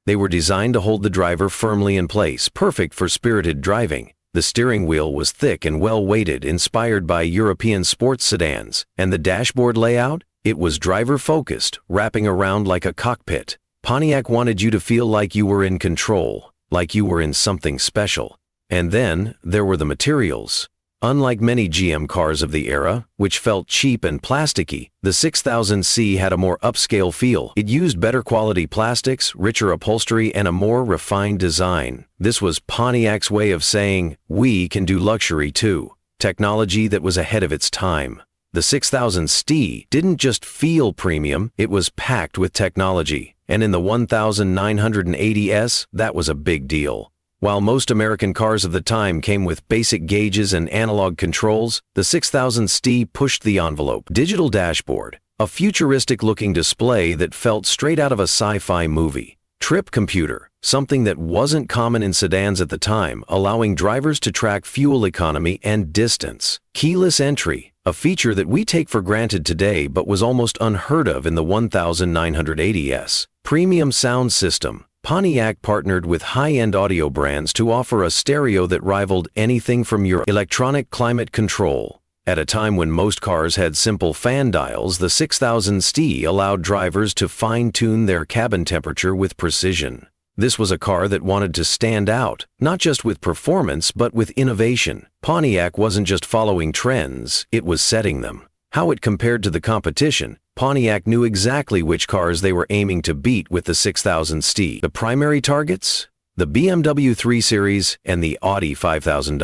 They were designed to hold the driver firmly in place, perfect for spirited driving. The steering wheel was thick and well-weighted, inspired by European sports sedans, and the dashboard layout? It was driver-focused, wrapping around like a cockpit. Pontiac wanted you to feel like you were in control, like you were in something special. And then, there were the materials. Unlike many GM cars of the era, which felt cheap and plasticky, the 6000C had a more upscale feel. It used better quality plastics, richer upholstery, and a more refined design. This was Pontiac's way of saying, we can do luxury too. Technology that was ahead of its time. The 6000C didn't just feel premium, it was packed with technology. And in the 1980s, that was a big deal. While most American cars of the time came with basic gauges and analog controls, the 6000 ST pushed the envelope. Digital dashboard, a futuristic-looking display that felt straight out of a sci-fi movie. Trip computer, something that wasn't common in sedans at the time, allowing drivers to track fuel economy and distance. Keyless entry, a feature that we take for granted today but was almost unheard of in the 1980s. Premium sound system. Pontiac partnered with high-end audio brands to offer a stereo that rivaled anything from your electronic climate control. At a time when most cars had simple fan dials, the 6000 STE allowed drivers to fine-tune their cabin temperature with precision. This was a car that wanted to stand out, not just with performance but with innovation. Pontiac wasn't just following trends, it was setting them. How it compared to the competition, Pontiac knew exactly which cars they were aiming to beat with the 6000 STE. The primary targets? The BMW 3 Series and the Audi 5000.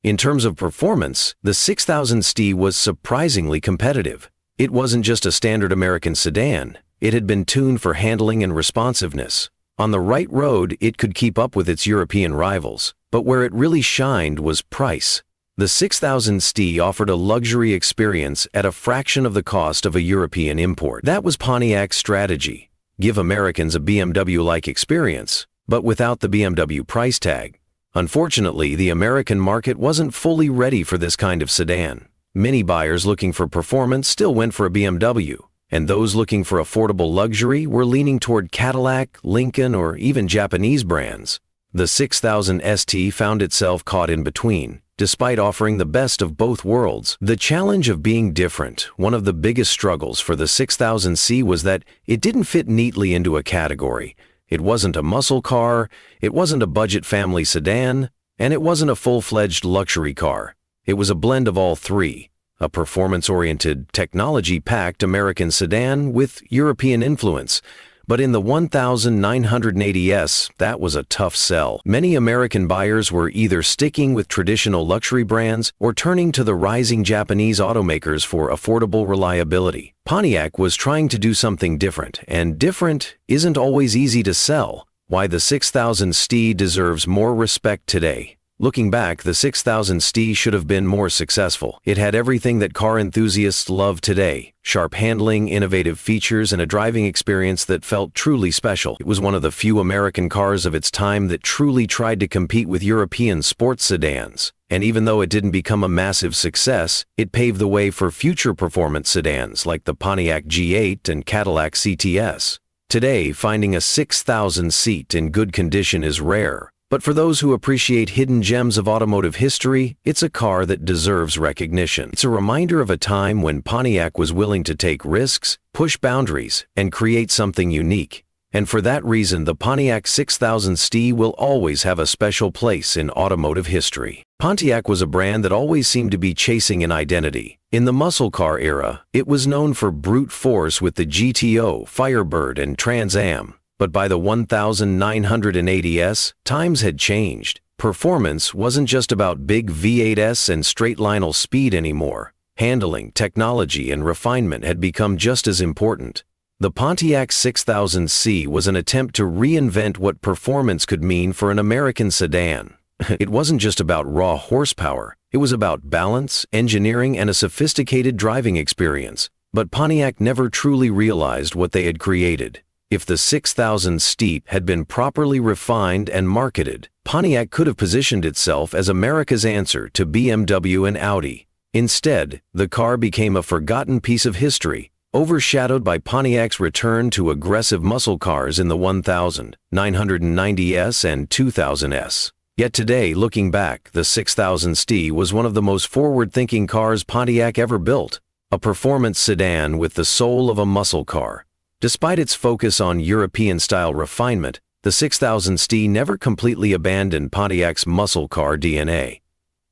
In terms of performance, the 6000 STE was surprisingly competitive. It wasn't just a standard American sedan, it had been tuned for handling and responsiveness. On the right road, it could keep up with its European rivals, but where it really shined was price. The 6000 STE offered a luxury experience at a fraction of the cost of a European import. That was Pontiac's strategy. Give Americans a BMW-like experience, but without the BMW price tag. Unfortunately, the American market wasn't fully ready for this kind of sedan. Many buyers looking for performance still went for a BMW, and those looking for affordable luxury were leaning toward Cadillac, Lincoln, or even Japanese brands. The 6000 ST found itself caught in between. Despite offering the best of both worlds, the challenge of being different, one of the biggest struggles for the 6000 STE was that it didn't fit neatly into a category. It wasn't a muscle car, it wasn't a budget family sedan, and it wasn't a full-fledged luxury car. It was a blend of all three, a performance-oriented, technology-packed American sedan with European influence. But in the 1980s, that was a tough sell. Many American buyers were either sticking with traditional luxury brands or turning to the rising Japanese automakers for affordable reliability. Pontiac was trying to do something different, and different isn't always easy to sell. Why the 6000 STE deserves more respect today. Looking back, the 6000 STE should have been more successful. It had everything that car enthusiasts love today: sharp handling, innovative features, and a driving experience that felt truly special. It was one of the few American cars of its time that truly tried to compete with European sports sedans. And even though it didn't become a massive success, it paved the way for future performance sedans like the Pontiac G8 and Cadillac CTS. Today, finding a 6000 seat in good condition is rare. But for those who appreciate hidden gems of automotive history, it's a car that deserves recognition. It's a reminder of a time when Pontiac was willing to take risks, push boundaries, and create something unique. And for that reason, the Pontiac 6000 STE will always have a special place in automotive history. Pontiac was a brand that always seemed to be chasing an identity. In the muscle car era, it was known for brute force with the GTO, Firebird, and Trans Am. But by the 1980s, times had changed. Performance wasn't just about big V8s and straight-linal speed anymore. Handling, technology, and refinement had become just as important. The Pontiac 6000 STE was an attempt to reinvent what performance could mean for an American sedan. It wasn't just about raw horsepower. It was about balance, engineering, and a sophisticated driving experience. But Pontiac never truly realized what they had created. If the 6000 STE had been properly refined and marketed, Pontiac could have positioned itself as America's answer to BMW and Audi. Instead, the car became a forgotten piece of history, overshadowed by Pontiac's return to aggressive muscle cars in the 1000, 990S, and 2000S. Yet today, looking back, the 6000 STE was one of the most forward-thinking cars Pontiac ever built, a performance sedan with the soul of a muscle car. Despite its focus on European-style refinement, the 6000 STE never completely abandoned Pontiac's muscle car DNA.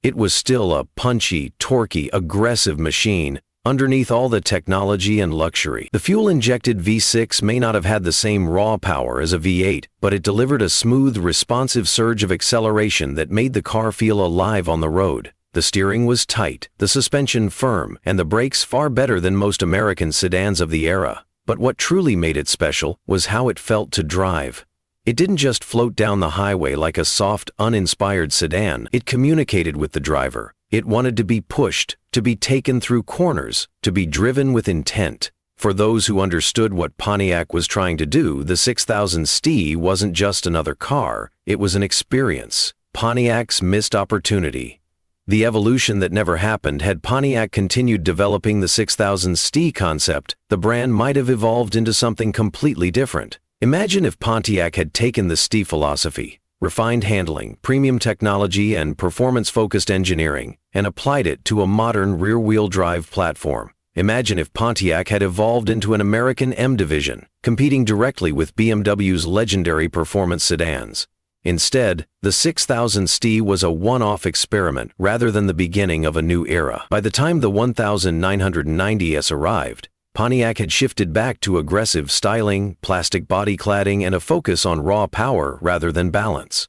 It was still a punchy, torquey, aggressive machine underneath all the technology and luxury. The fuel-injected V6 may not have had the same raw power as a V8, but it delivered a smooth, responsive surge of acceleration that made the car feel alive on the road. The steering was tight, the suspension firm, and the brakes far better than most American sedans of the era. But what truly made it special was how it felt to drive. It didn't just float down the highway like a soft, uninspired sedan. It communicated with the driver. It wanted to be pushed, to be taken through corners, to be driven with intent. For those who understood what Pontiac was trying to do, the 6000 STE wasn't just another car, it was an experience. Pontiac's missed opportunity. The evolution that never happened. Had Pontiac continued developing the 6000 STE concept, the brand might have evolved into something completely different. Imagine if Pontiac had taken the STE philosophy, refined handling, premium technology, and performance-focused engineering, and applied it to a modern rear-wheel drive platform. Imagine if Pontiac had evolved into an American M division, competing directly with BMW's legendary performance sedans. Instead, the 6000 STE was a one-off experiment rather than the beginning of a new era. By the time the 1990s arrived, Pontiac had shifted back to aggressive styling, plastic body cladding, and a focus on raw power rather than balance.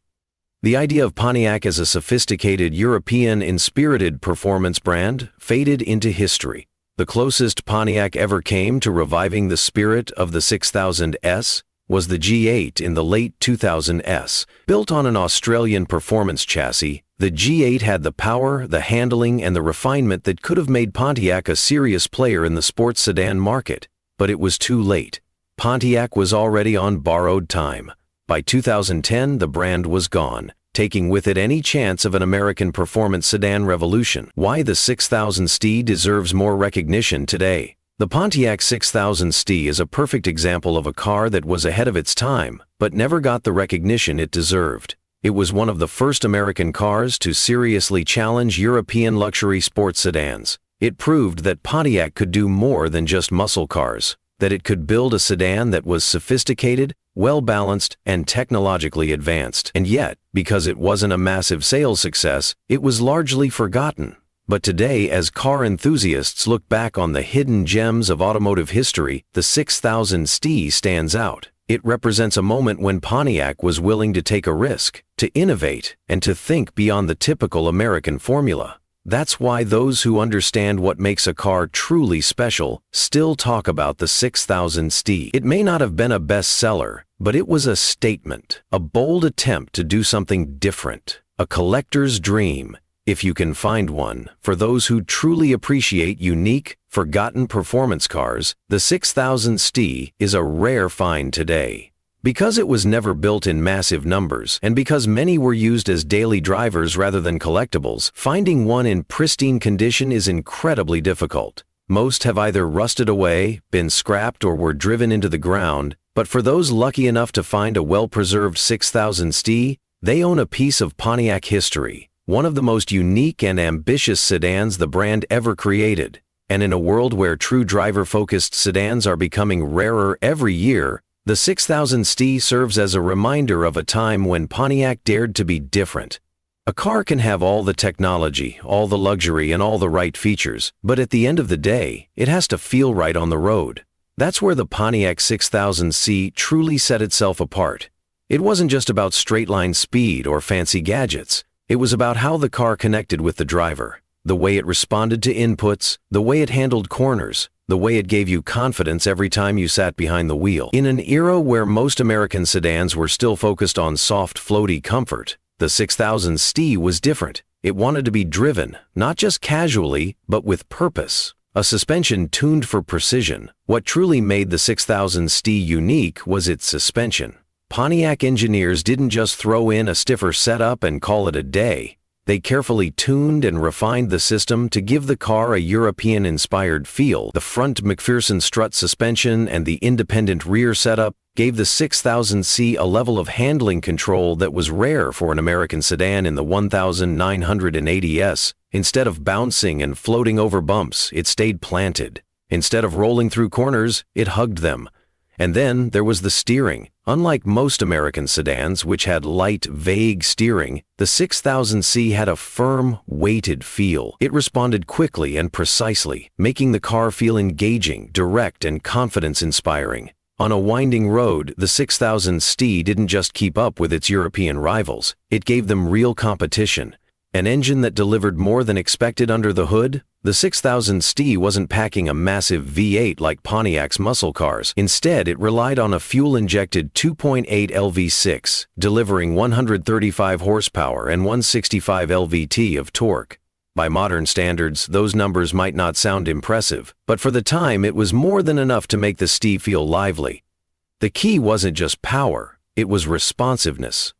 The idea of Pontiac as a sophisticated European-inspirited performance brand faded into history. The closest Pontiac ever came to reviving the spirit of the 6000S was the G8 in the late 2000s. Built on an Australian performance chassis, the G8 had the power, the handling, and the refinement that could have made Pontiac a serious player in the sports sedan market. But it was too late. Pontiac was already on borrowed time. By 2010, the brand was gone, taking with it any chance of an American performance sedan revolution. Why the 6000 STE deserves more recognition today. The Pontiac 6000 STE is a perfect example of a car that was ahead of its time, but never got the recognition it deserved. It was one of the first American cars to seriously challenge European luxury sports sedans. It proved that Pontiac could do more than just muscle cars, that it could build a sedan that was sophisticated, well-balanced, and technologically advanced. And yet, because it wasn't a massive sales success, it was largely forgotten. But today, as car enthusiasts look back on the hidden gems of automotive history, the 6000 STE stands out. It represents a moment when Pontiac was willing to take a risk, to innovate, and to think beyond the typical American formula. That's why those who understand what makes a car truly special still talk about the 6000 STE. It may not have been a bestseller, but it was a statement, a bold attempt to do something different, a collector's dream, if you can find one. For those who truly appreciate unique, forgotten performance cars, the 6000 STE is a rare find today. Because it was never built in massive numbers, and because many were used as daily drivers rather than collectibles, finding one in pristine condition is incredibly difficult. Most have either rusted away, been scrapped, or were driven into the ground, but for those lucky enough to find a well-preserved 6000 STE, they own a piece of Pontiac history, one of the most unique and ambitious sedans the brand ever created. And in a world where true driver-focused sedans are becoming rarer every year, the 6000 STE serves as a reminder of a time when Pontiac dared to be different. A car can have all the technology, all the luxury, and all the right features, but at the end of the day, it has to feel right on the road. That's where the Pontiac 6000 STE truly set itself apart. It wasn't just about straight-line speed or fancy gadgets. It was about how the car connected with the driver, the way it responded to inputs, the way it handled corners, the way it gave you confidence every time you sat behind the wheel. In an era where most American sedans were still focused on soft, floaty comfort, the 6000 STE was different. It wanted to be driven, not just casually, but with purpose. A suspension tuned for precision. What truly made the 6000 STE unique was its suspension. Pontiac engineers didn't just throw in a stiffer setup and call it a day. They carefully tuned and refined the system to give the car a European-inspired feel. The front McPherson strut suspension and the independent rear setup gave the 6000 STE a level of handling control that was rare for an American sedan in the 1980s. Instead of bouncing and floating over bumps, it stayed planted. Instead of rolling through corners, it hugged them. And then there was the steering. Unlike most American sedans, which had light, vague steering, the 6000 STE had a firm, weighted feel. It responded quickly and precisely, making the car feel engaging, direct, and confidence-inspiring. On a winding road, the 6000 STE didn't just keep up with its European rivals, it gave them real competition. An engine that delivered more than expected under the hood? The 6000 STE wasn't packing a massive V8 like Pontiac's muscle cars. Instead, it relied on a fuel-injected 2.8 LV6, delivering 135 horsepower and 165 lb-ft of torque. By modern standards, those numbers might not sound impressive, but for the time it was more than enough to make the STE feel lively. The key wasn't just power, it was responsiveness.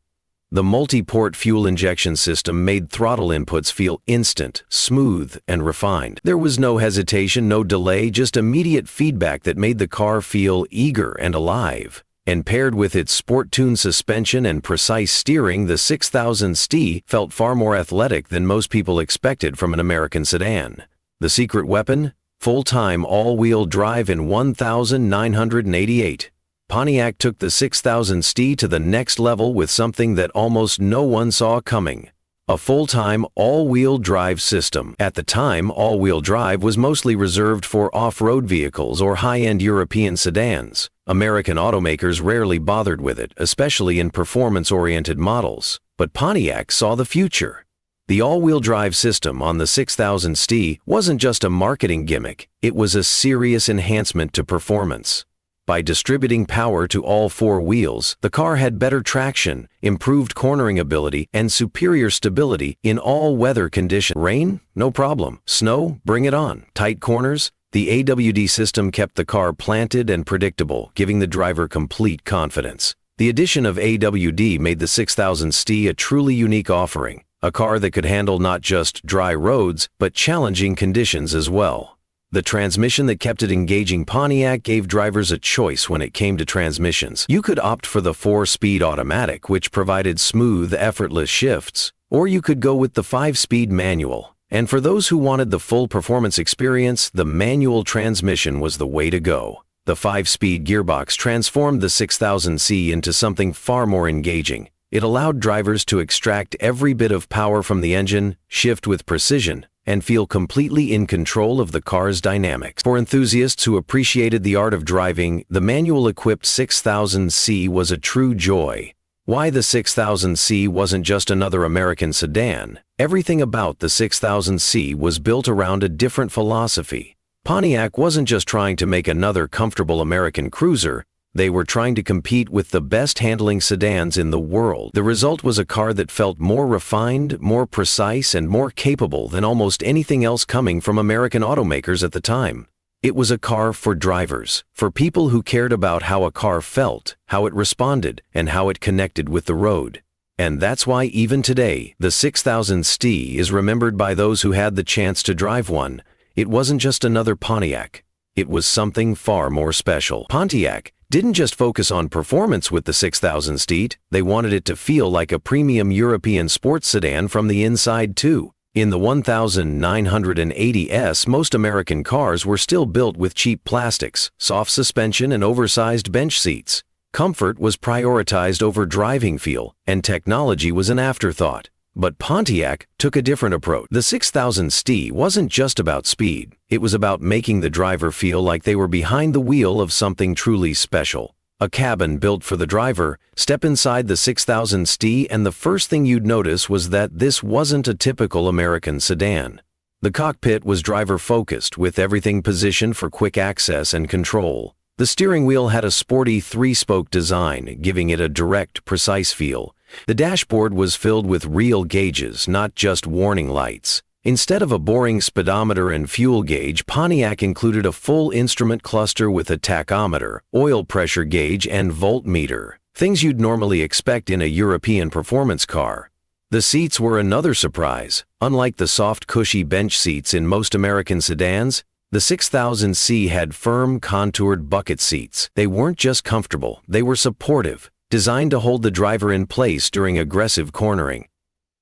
The multi-port fuel injection system made throttle inputs feel instant, smooth, and refined. There was no hesitation, no delay, just immediate feedback that made the car feel eager and alive. And paired with its sport-tuned suspension and precise steering, the 6000 STE felt far more athletic than most people expected from an American sedan. The secret weapon? Full-time all-wheel drive in 1988. Pontiac took the 6000 STE to the next level with something that almost no one saw coming. A full-time all-wheel drive system. At the time, all-wheel drive was mostly reserved for off-road vehicles or high-end European sedans. American automakers rarely bothered with it, especially in performance-oriented models. But Pontiac saw the future. The all-wheel drive system on the 6000 STE wasn't just a marketing gimmick, it was a serious enhancement to performance. By distributing power to all four wheels, the car had better traction, improved cornering ability, and superior stability in all weather conditions. Rain? No problem. Snow? Bring it on. Tight corners? The AWD system kept the car planted and predictable, giving the driver complete confidence. The addition of AWD made the 6000 STE a truly unique offering, a car that could handle not just dry roads, but challenging conditions as well. The transmission that kept it engaging. Pontiac gave drivers a choice when it came to transmissions. You could opt for the 4-speed automatic, which provided smooth, effortless shifts, or you could go with the 5-speed manual. And for those who wanted the full performance experience, the manual transmission was the way to go. The 5-speed gearbox transformed the 6000 STE into something far more engaging. It allowed drivers to extract every bit of power from the engine, shift with precision, and feel completely in control of the car's dynamics. For enthusiasts who appreciated the art of driving, the manual-equipped 6000 STE was a true joy. Why the 6000 STE wasn't just another American sedan? Everything about the 6000 STE was built around a different philosophy. Pontiac wasn't just trying to make another comfortable American cruiser, they were trying to compete with the best handling sedans in the world. The result was a car that felt more refined, more precise, and more capable than almost anything else coming from American automakers at the time. It was a car for drivers, for people who cared about how a car felt, how it responded, and how it connected with the road. And that's why even today, the 6000 STE is remembered by those who had the chance to drive one. It wasn't just another Pontiac. It was something far more special. Pontiac didn't just focus on performance with the 6000 STE, they wanted it to feel like a premium European sports sedan from the inside too. In the 1980s, most American cars were still built with cheap plastics, soft suspension, and oversized bench seats. Comfort was prioritized over driving feel, and technology was an afterthought. But Pontiac took a different approach. The 6000 STE wasn't just about speed. It was about making the driver feel like they were behind the wheel of something truly special. A cabin built for the driver. Step inside the 6000 STE and the first thing you'd notice was that this wasn't a typical American sedan. The cockpit was driver-focused, with everything positioned for quick access and control. The steering wheel had a sporty 3-spoke design, giving it a direct, precise feel. The dashboard was filled with real gauges, not just warning lights. Instead of a boring speedometer and fuel gauge, Pontiac included a full instrument cluster with a tachometer, oil pressure gauge, and voltmeter, things you'd normally expect in a European performance car. The seats were another surprise. Unlike the soft, cushy bench seats in most American sedans, the 6000 STE had firm, contoured bucket seats. They weren't just comfortable, they were supportive, designed to hold the driver in place during aggressive cornering.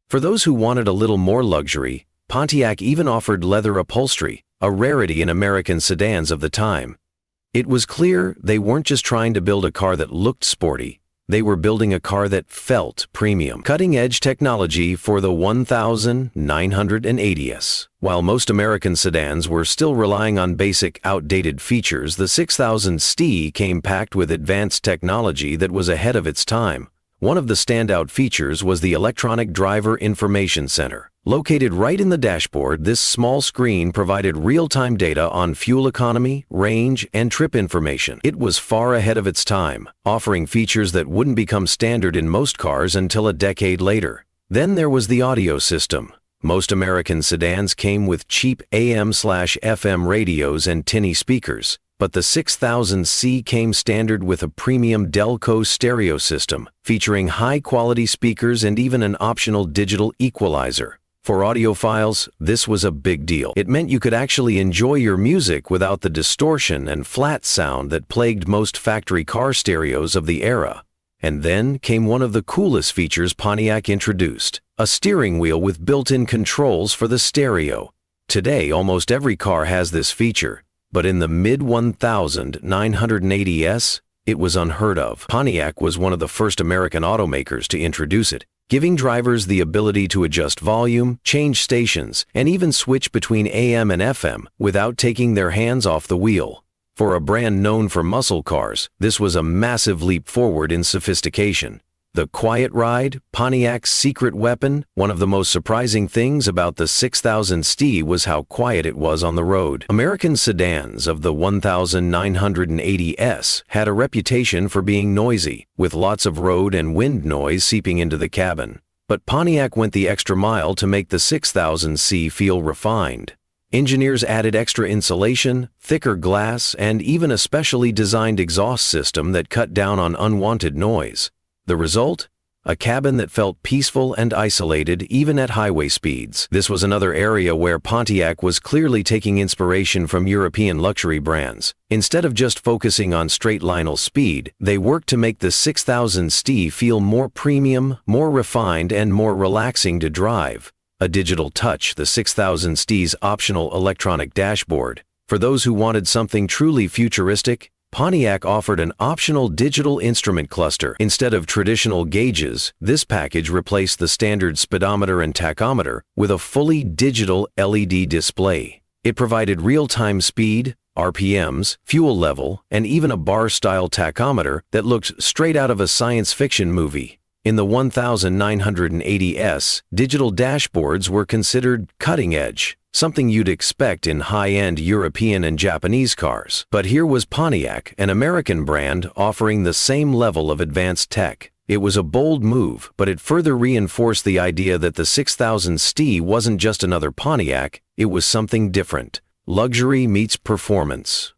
For those who wanted a little more luxury, Pontiac even offered leather upholstery, a rarity in American sedans of the time. It was clear they weren't just trying to build a car that looked sporty, they were building a car that felt premium. Cutting-edge technology for the 1980s. While most American sedans were still relying on basic, outdated features, the 6000 STE came packed with advanced technology that was ahead of its time. One of the standout features was the Electronic Driver Information Center. Located right in the dashboard, this small screen provided real-time data on fuel economy, range, and trip information. It was far ahead of its time, offering features that wouldn't become standard in most cars until a decade later. Then there was the audio system. Most American sedans came with cheap AM/FM radios and tinny speakers, but the 6000C came standard with a premium Delco stereo system, featuring high-quality speakers and even an optional digital equalizer. For audiophiles, this was a big deal. It meant you could actually enjoy your music without the distortion and flat sound that plagued most factory car stereos of the era. And then came one of the coolest features Pontiac introduced, a steering wheel with built-in controls for the stereo. Today, almost every car has this feature, but in the mid-1980s, it was unheard of. Pontiac was one of the first American automakers to introduce it, giving drivers the ability to adjust volume, change stations, and even switch between AM and FM without taking their hands off the wheel. For a brand known for muscle cars, this was a massive leap forward in sophistication. The quiet ride, Pontiac's secret weapon. One of the most surprising things about the 6000 STE was how quiet it was on the road. American sedans of the 1980s had a reputation for being noisy, with lots of road and wind noise seeping into the cabin. But Pontiac went the extra mile to make the 6000C feel refined. Engineers added extra insulation, thicker glass, and even a specially designed exhaust system that cut down on unwanted noise. The result? A cabin that felt peaceful and isolated even at highway speeds. This was another area where Pontiac was clearly taking inspiration from European luxury brands. Instead of just focusing on straight-line speed, they worked to make the 6000 STE feel more premium, more refined, and more relaxing to drive. A digital touch, the 6000 STE's optional electronic dashboard. For those who wanted something truly futuristic, Pontiac offered an optional digital instrument cluster. Instead of traditional gauges, this package replaced the standard speedometer and tachometer with a fully digital LED display. It provided real-time speed, RPMs, fuel level, and even a bar-style tachometer that looked straight out of a science fiction movie. In the 1980s, digital dashboards were considered cutting-edge, something you'd expect in high-end European and Japanese cars. But here was Pontiac, an American brand, offering the same level of advanced tech. It was a bold move, but it further reinforced the idea that the 6000 STE wasn't just another Pontiac, it was something different. Luxury meets performance.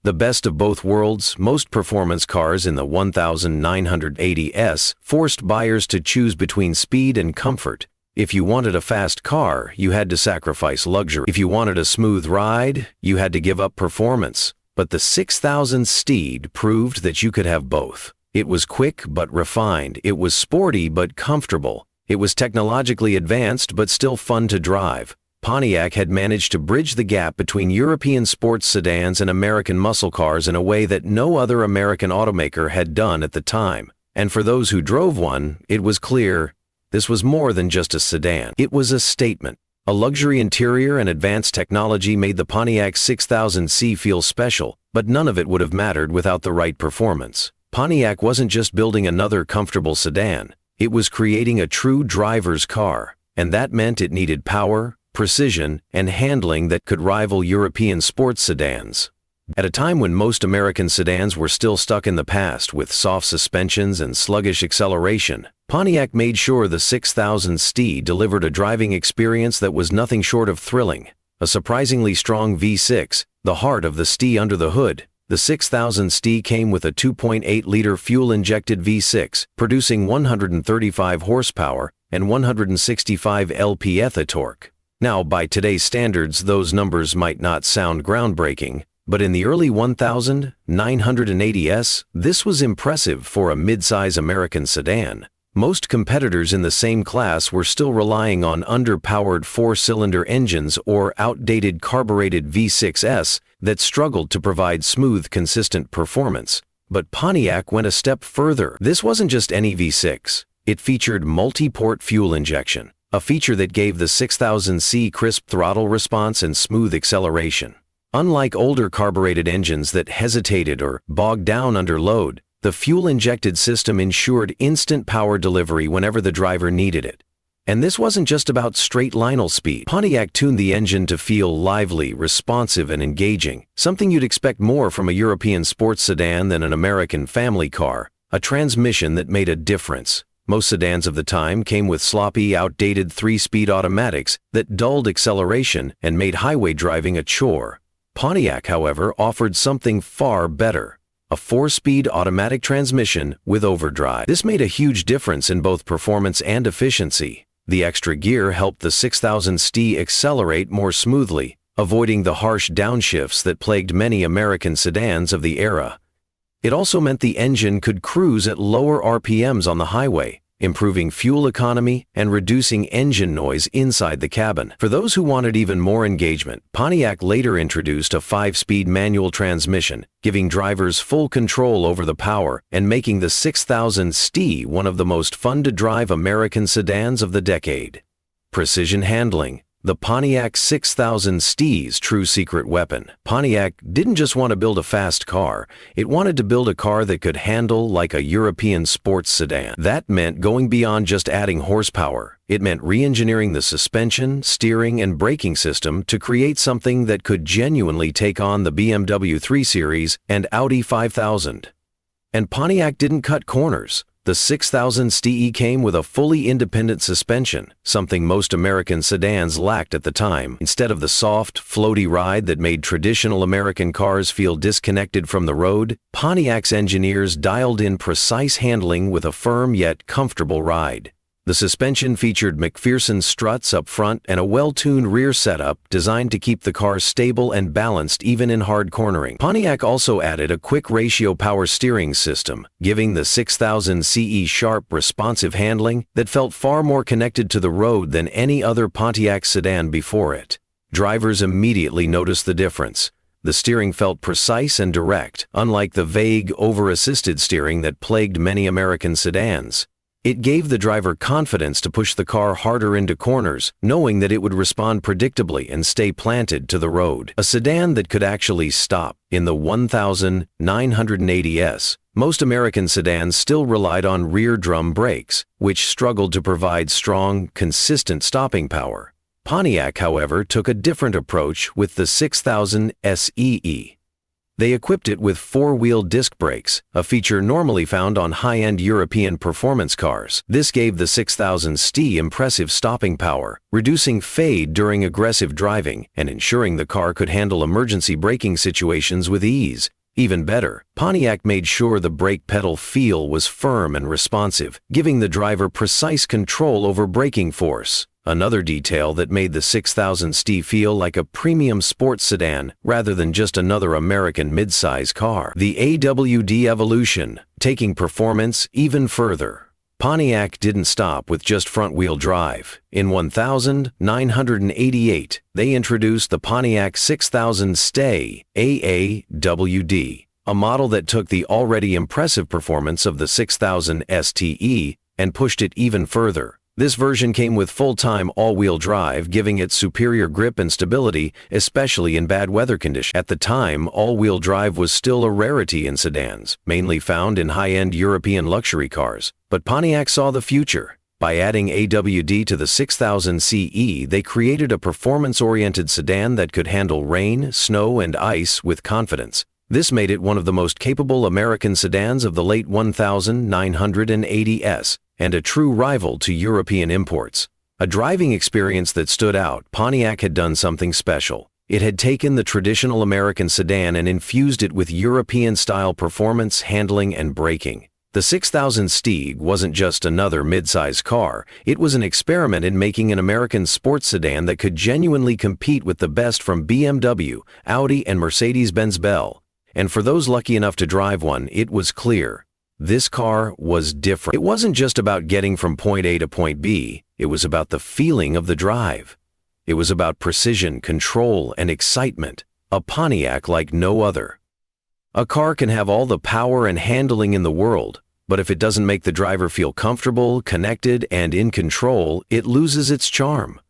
The best of both worlds, most performance cars in the 1980s forced buyers to choose between speed and comfort. If you wanted a fast car, you had to sacrifice luxury. If you wanted a smooth ride, you had to give up performance. But the 6000 STE proved that you could have both. It was quick but refined. It was sporty but comfortable. It was technologically advanced but still fun to drive. Pontiac had managed to bridge the gap between European sports sedans and American muscle cars in a way that no other American automaker had done at the time. And for those who drove one, it was clear this was more than just a sedan. It was a statement. A luxury interior and advanced technology made the Pontiac 6000C feel special, but none of it would have mattered without the right performance. Pontiac wasn't just building another comfortable sedan, it was creating a true driver's car, and that meant it needed power, precision, and handling that could rival European sports sedans. At a time when most American sedans were still stuck in the past with soft suspensions and sluggish acceleration, Pontiac made sure the 6000 STE delivered a driving experience that was nothing short of thrilling. A surprisingly strong V6, the heart of the STE under the hood, the 6000 STE came with a 2.8-liter fuel-injected V6, producing 135 horsepower and 165 lp-eth torque. Now, by today's standards, those numbers might not sound groundbreaking, but in the early 1980s, this was impressive for a mid-size American sedan. Most competitors in the same class were still relying on underpowered four-cylinder engines or outdated carbureted V6s that struggled to provide smooth, consistent performance. But Pontiac went a step further. This wasn't just any V6. It featured multi-port fuel injection, a feature that gave the 6000C crisp throttle response and smooth acceleration. Unlike older carbureted engines that hesitated or bogged down under load, the fuel-injected system ensured instant power delivery whenever the driver needed it. And this wasn't just about straight-line speed. Pontiac tuned the engine to feel lively, responsive, and engaging, something you'd expect more from a European sports sedan than an American family car, a transmission that made a difference. Most sedans of the time came with sloppy, outdated 3-speed automatics that dulled acceleration and made highway driving a chore. Pontiac, however, offered something far better: a 4-speed automatic transmission with overdrive. This made a huge difference in both performance and efficiency. The extra gear helped the 6000 STE accelerate more smoothly, avoiding the harsh downshifts that plagued many American sedans of the era. It also meant the engine could cruise at lower RPMs on the highway, improving fuel economy and reducing engine noise inside the cabin. For those who wanted even more engagement, Pontiac later introduced a 5-speed manual transmission, giving drivers full control over the power and making the 6000 STE one of the most fun-to-drive American sedans of the decade. Precision handling: the Pontiac 6000 STE's true secret weapon. Pontiac didn't just want to build a fast car, it wanted to build a car that could handle like a European sports sedan. That meant going beyond just adding horsepower. It meant re-engineering the suspension, steering, and braking system to create something that could genuinely take on the BMW 3 Series and Audi 5000. And Pontiac didn't cut corners. The 6000 STE came with a fully independent suspension, something most American sedans lacked at the time. Instead of the soft, floaty ride that made traditional American cars feel disconnected from the road, Pontiac's engineers dialed in precise handling with a firm yet comfortable ride. The suspension featured McPherson struts up front and a well-tuned rear setup designed to keep the car stable and balanced even in hard cornering. Pontiac also added a quick ratio power steering system, giving the 6000 CE sharp, responsive handling that felt far more connected to the road than any other Pontiac sedan before it. Drivers immediately noticed the difference. The steering felt precise and direct, unlike the vague, over-assisted steering that plagued many American sedans. It gave the driver confidence to push the car harder into corners, knowing that it would respond predictably and stay planted to the road. A sedan that could actually stop. In the 1980s, most American sedans still relied on rear drum brakes, which struggled to provide strong, consistent stopping power. Pontiac, however, took a different approach with the 6000 SEE. They equipped it with 4-wheel disc brakes, a feature normally found on high-end European performance cars. This gave the 6000 STE impressive stopping power, reducing fade during aggressive driving and ensuring the car could handle emergency braking situations with ease. Even better, Pontiac made sure the brake pedal feel was firm and responsive, giving the driver precise control over braking force. Another detail that made the 6000 STE feel like a premium sports sedan rather than just another American midsize car. The AWD evolution, taking performance even further. Pontiac didn't stop with just front-wheel drive. In 1988, they introduced the Pontiac 6000 STE AAWD, a model that took the already impressive performance of the 6000 STE and pushed it even further. This version came with full-time all-wheel drive, giving it superior grip and stability, especially in bad weather conditions. At the time, all-wheel drive was still a rarity in sedans, mainly found in high-end European luxury cars. But Pontiac saw the future. By adding AWD to the 6000 CE, they created a performance-oriented sedan that could handle rain, snow, and ice with confidence. This made it one of the most capable American sedans of the late 1980s, and a true rival to European imports. A driving experience that stood out, Pontiac had done something special. It had taken the traditional American sedan and infused it with European-style performance, handling, and braking. The 6000 STE wasn't just another mid-size car, it was an experiment in making an American sports sedan that could genuinely compete with the best from BMW, Audi, and Mercedes-Benz. And for those lucky enough to drive one, it was clear. This car was different. It wasn't just about getting from point A to point B, it was about the feeling of the drive. It was about precision, control, and excitement, a Pontiac like no other. A car can have all the power and handling in the world, but if it doesn't make the driver feel comfortable, connected, and in control, it loses its charm.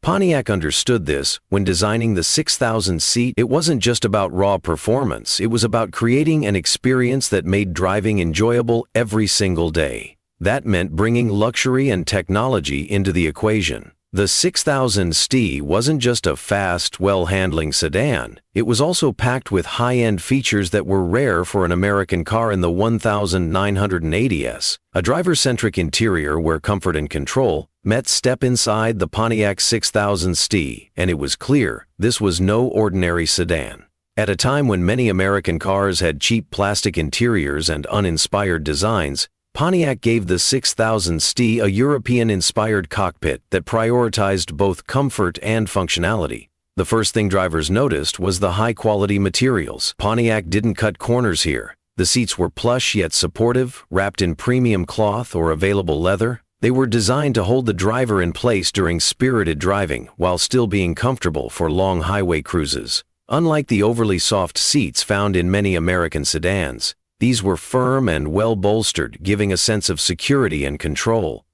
Pontiac understood this when designing the 6000 STE. It wasn't just about raw performance, it was about creating an experience that made driving enjoyable every single day. That meant bringing luxury and technology into the equation. The 6000 STE wasn't just a fast, well-handling sedan. It was also packed with high-end features that were rare for an American car in the 1980s. A driver-centric interior where comfort and control met step inside the Pontiac 6000 STE, and it was clear this was no ordinary sedan. At a time when many American cars had cheap plastic interiors and uninspired designs, Pontiac gave the 6000 STE a European-inspired cockpit that prioritized both comfort and functionality. The first thing drivers noticed was the high-quality materials. Pontiac didn't cut corners here. The seats were plush yet supportive, wrapped in premium cloth or available leather. They were designed to hold the driver in place during spirited driving while still being comfortable for long highway cruises. Unlike the overly soft seats found in many American sedans, these were firm and well-bolstered, giving a sense of security and control.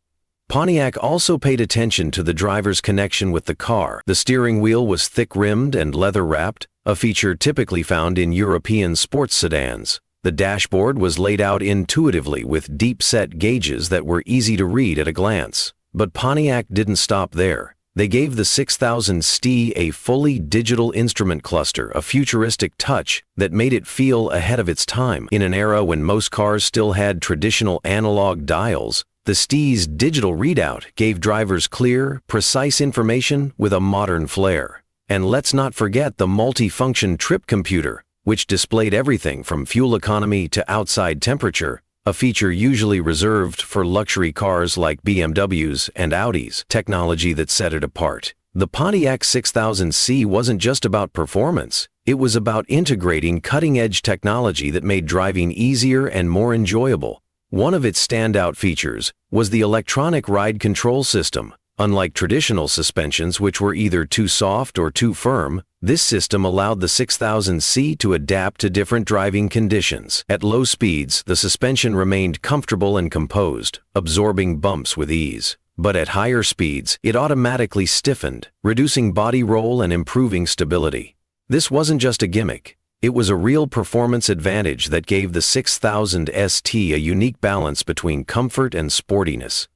Pontiac also paid attention to the driver's connection with the car. The steering wheel was thick-rimmed and leather-wrapped, a feature typically found in European sports sedans. The dashboard was laid out intuitively with deep-set gauges that were easy to read at a glance. But Pontiac didn't stop there. They gave the 6000 STE a fully digital instrument cluster, a futuristic touch that made it feel ahead of its time. In an era when most cars still had traditional analog dials, the STE's digital readout gave drivers clear, precise information with a modern flair. And let's not forget the multi-function trip computer, which displayed everything from fuel economy to outside temperature, a feature usually reserved for luxury cars like BMWs and Audis, technology that set it apart. The Pontiac 6000 STE wasn't just about performance. It was about integrating cutting-edge technology that made driving easier and more enjoyable. One of its standout features was the electronic ride control system. Unlike traditional suspensions, which were either too soft or too firm, this system allowed the 6000 STE to adapt to different driving conditions. At low speeds, the suspension remained comfortable and composed, absorbing bumps with ease. But at higher speeds, it automatically stiffened, reducing body roll and improving stability. This wasn't just a gimmick. It was a real performance advantage that gave the 6000 STE a unique balance between comfort and sportiness.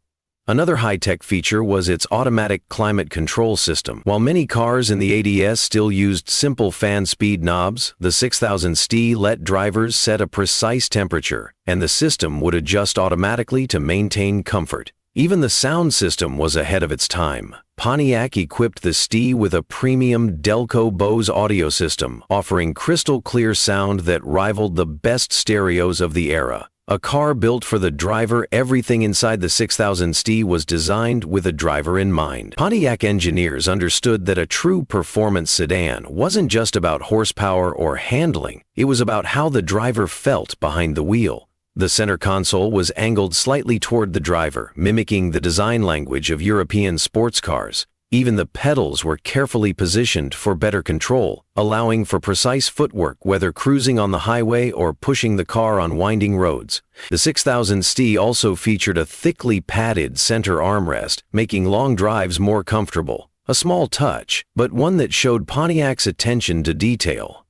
Another high-tech feature was its automatic climate control system. While many cars in the 80s still used simple fan speed knobs, the 6000 STE let drivers set a precise temperature, and the system would adjust automatically to maintain comfort. Even the sound system was ahead of its time. Pontiac equipped the STE with a premium Delco Bose audio system, offering crystal-clear sound that rivaled the best stereos of the era. A car built for the driver, everything inside the 6000 STE was designed with a driver in mind. Pontiac engineers understood that a true performance sedan wasn't just about horsepower or handling, it was about how the driver felt behind the wheel. The center console was angled slightly toward the driver, mimicking the design language of European sports cars. Even the pedals were carefully positioned for better control, allowing for precise footwork whether cruising on the highway or pushing the car on winding roads. The 6000 STE also featured a thickly padded center armrest, making long drives more comfortable. A small touch, but one that showed Pontiac's attention to detail.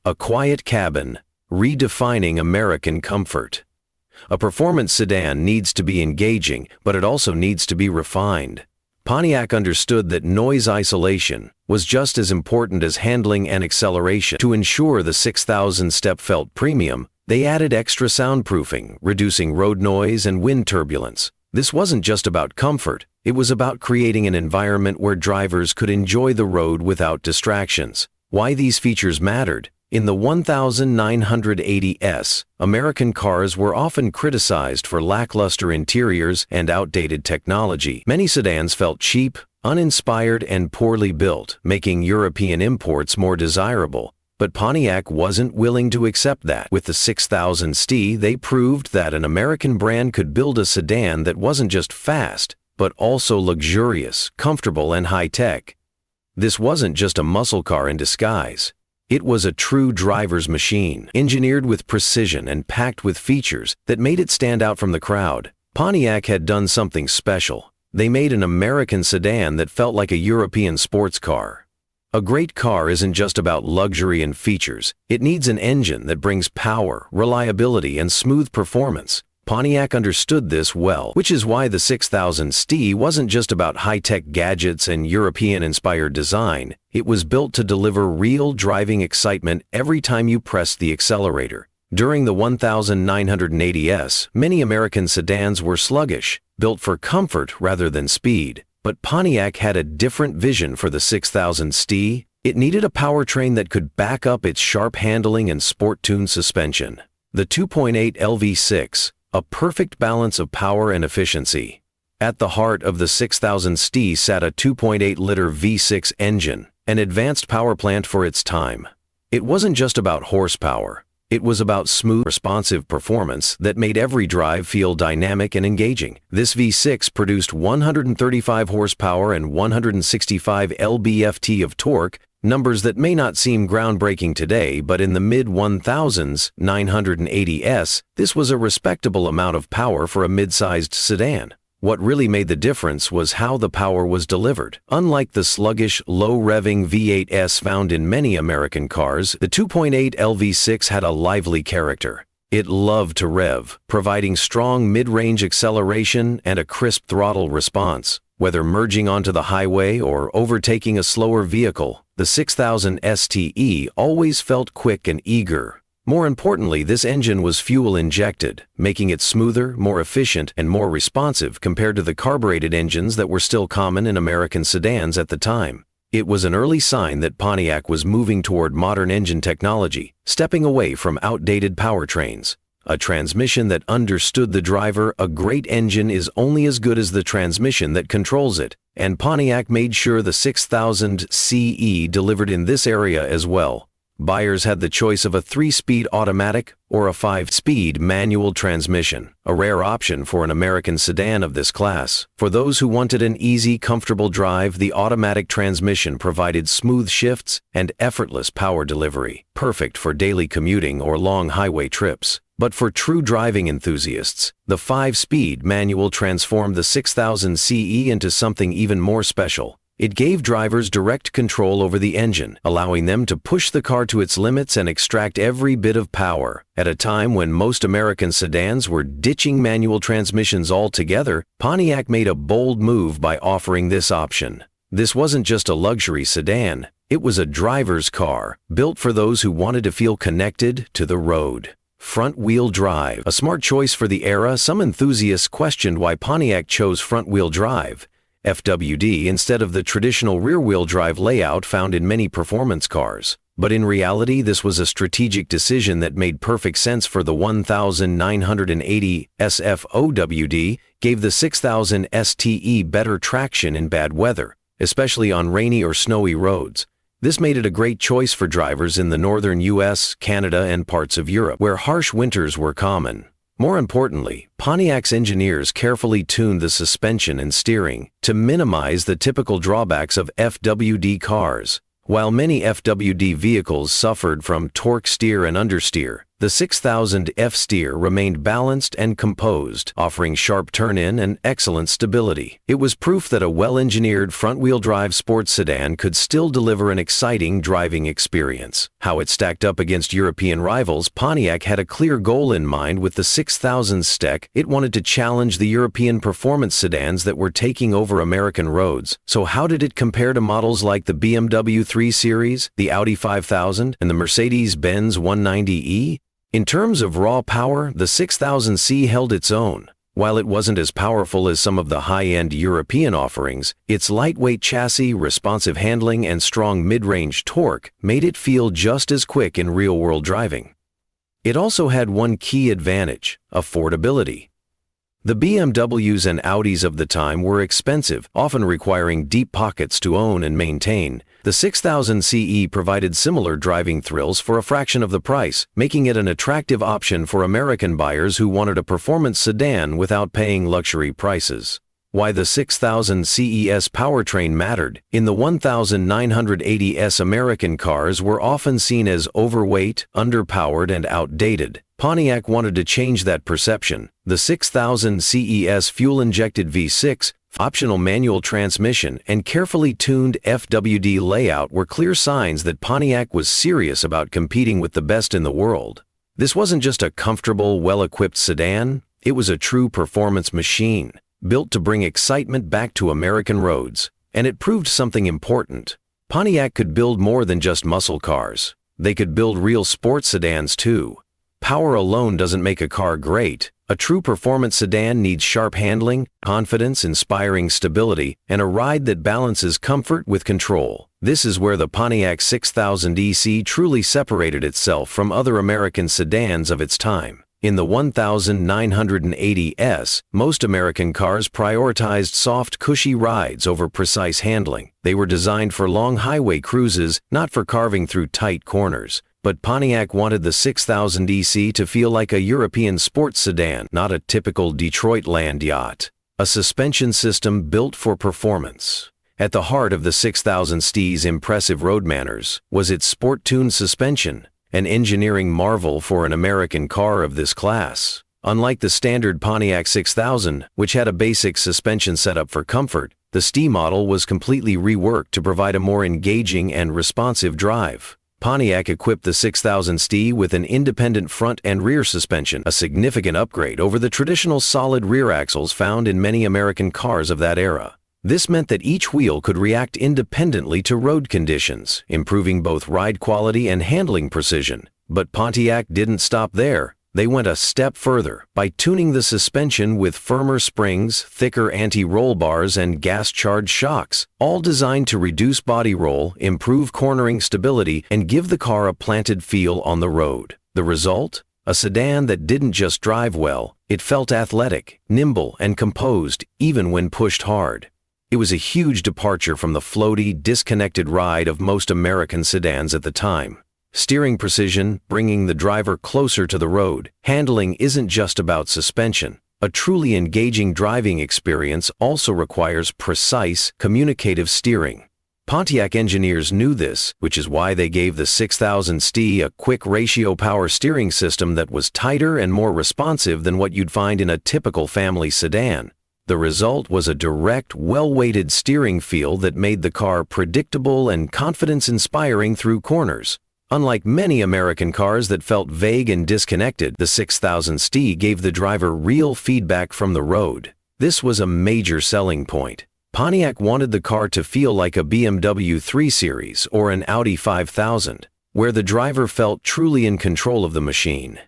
A quiet cabin, redefining American comfort. A performance sedan needs to be engaging, but it also needs to be refined. Pontiac understood that noise isolation was just as important as handling and acceleration. To ensure the 6000 STE felt premium, they added extra soundproofing, reducing road noise and wind turbulence. This wasn't just about comfort, it was about creating an environment where drivers could enjoy the road without distractions. Why these features mattered? In the 1980s, American cars were often criticized for lackluster interiors and outdated technology. Many sedans felt cheap, uninspired, and poorly built, making European imports more desirable. But Pontiac wasn't willing to accept that. With the 6000 STE, they proved that an American brand could build a sedan that wasn't just fast, but also luxurious, comfortable, and high-tech. This wasn't just a muscle car in disguise. It was a true driver's machine, engineered with precision and packed with features that made it stand out from the crowd. Pontiac had done something special. They made an American sedan that felt like a European sports car. A great car isn't just about luxury and features. It needs an engine that brings power, reliability, and smooth performance. Pontiac understood this well, which is why the 6000 STE wasn't just about high-tech gadgets and European-inspired design. It was built to deliver real driving excitement every time you pressed the accelerator. During the 1980s, many American sedans were sluggish, built for comfort rather than speed. But Pontiac had a different vision for the 6000 STE. It needed a powertrain that could back up its sharp handling and sport-tuned suspension. The 2.8 LV6, a perfect balance of power and efficiency. At the heart of the 6000 STE sat a 2.8-liter V6 engine, an advanced power plant for its time. It wasn't just about horsepower. It was about smooth, responsive performance that made every drive feel dynamic and engaging. This V6 produced 135 horsepower and 165 lb-ft of torque, numbers that may not seem groundbreaking today, but in the mid-1000s, 980s, this was a respectable amount of power for a mid-sized sedan. What really made the difference was how the power was delivered. Unlike the sluggish, low-revving V8s found in many American cars, the 2.8 LV6 had a lively character. It loved to rev, providing strong mid-range acceleration and a crisp throttle response. Whether merging onto the highway or overtaking a slower vehicle, the 6000 STE always felt quick and eager. More importantly, this engine was fuel-injected, making it smoother, more efficient, and more responsive compared to the carbureted engines that were still common in American sedans at the time. It was an early sign that Pontiac was moving toward modern engine technology, stepping away from outdated powertrains. A transmission that understood the driver. A great engine is only as good as the transmission that controls it, and Pontiac made sure the 6000 CE delivered in this area as well. Buyers had the choice of a 3-speed automatic or a 5-speed manual transmission, a rare option for an American sedan of this class. For those who wanted an easy, comfortable drive, the automatic transmission provided smooth shifts and effortless power delivery, perfect for daily commuting or long highway trips. But for true driving enthusiasts, the 5-speed manual transformed the 6000 CE into something even more special. It gave drivers direct control over the engine, allowing them to push the car to its limits and extract every bit of power. At a time when most American sedans were ditching manual transmissions altogether, Pontiac made a bold move by offering this option. This wasn't just a luxury sedan, it was a driver's car, built for those who wanted to feel connected to the road. Front-wheel drive, a smart choice for the era. Some enthusiasts questioned why Pontiac chose front-wheel drive, FWD, instead of the traditional rear-wheel drive layout found in many performance cars. But in reality, this was a strategic decision that made perfect sense for the 1980 SFOWD, gave the 6000 STE better traction in bad weather, especially on rainy or snowy roads. This made it a great choice for drivers in the northern US, Canada, and parts of Europe, where harsh winters were common. More importantly, Pontiac's engineers carefully tuned the suspension and steering to minimize the typical drawbacks of FWD cars. While many FWD vehicles suffered from torque steer and understeer, the 6000 F-steer remained balanced and composed, offering sharp turn-in and excellent stability. It was proof that a well-engineered front-wheel drive sports sedan could still deliver an exciting driving experience. How it stacked up against European rivals. Pontiac had a clear goal in mind with the 6000 STEC. It wanted to challenge the European performance sedans that were taking over American roads. So how did it compare to models like the BMW 3 Series, the Audi 5000, and the Mercedes-Benz 190e? In terms of raw power, the 6000C held its own. While it wasn't as powerful as some of the high-end European offerings, its lightweight chassis, responsive handling, and strong mid-range torque made it feel just as quick in real-world driving. It also had one key advantage: affordability. The BMWs and Audis of the time were expensive, often requiring deep pockets to own and maintain. The 6000 CE provided similar driving thrills for a fraction of the price, making it an attractive option for American buyers who wanted a performance sedan without paying luxury prices. Why the 6000 CES powertrain mattered. In the 1980s, American cars were often seen as overweight, underpowered, and outdated. Pontiac wanted to change that perception. The 6000 CES fuel-injected V6, optional manual transmission, and carefully tuned FWD layout were clear signs that Pontiac was serious about competing with the best in the world. This wasn't just a comfortable, well-equipped sedan. It was a true performance machine, built to bring excitement back to American roads, and it proved something important. Pontiac could build more than just muscle cars. They could build real sports sedans too. Power alone doesn't make a car great. A true performance sedan needs sharp handling, confidence, inspiring stability, and a ride that balances comfort with control. This is where the Pontiac 6000 EC truly separated itself from other American sedans of its time. In the 1980s, most American cars prioritized soft, cushy rides over precise handling. They were designed for long highway cruises, not for carving through tight corners. But Pontiac wanted the 6000 EC to feel like a European sports sedan, not a typical Detroit land yacht. A suspension system built for performance. At the heart of the 6000 STE's impressive road manners was its sport-tuned suspension, an engineering marvel for an American car of this class. Unlike the standard Pontiac 6000, which had a basic suspension setup for comfort, the STE model was completely reworked to provide a more engaging and responsive drive. Pontiac equipped the 6000 STE with an independent front and rear suspension, a significant upgrade over the traditional solid rear axles found in many American cars of that era. This meant that each wheel could react independently to road conditions, improving both ride quality and handling precision. But Pontiac didn't stop there. They went a step further by tuning the suspension with firmer springs, thicker anti-roll bars, and gas-charged shocks, all designed to reduce body roll, improve cornering stability, and give the car a planted feel on the road. The result? A sedan that didn't just drive well, it felt athletic, nimble, and composed, even when pushed hard. It was a huge departure from the floaty, disconnected ride of most American sedans at the time. Steering precision, bringing the driver closer to the road. Handling isn't just about suspension. A truly engaging driving experience also requires precise, communicative steering. Pontiac engineers knew this, which is why they gave the 6000 STE a quick ratio power steering system that was tighter and more responsive than what you'd find in a typical family sedan. The result was a direct, well-weighted steering feel that made the car predictable and confidence-inspiring through corners. Unlike many American cars that felt vague and disconnected, the 6000 STE gave the driver real feedback from the road. This was a major selling point. Pontiac wanted the car to feel like a BMW 3 Series or an Audi 5000, where the driver felt truly in control of the machine.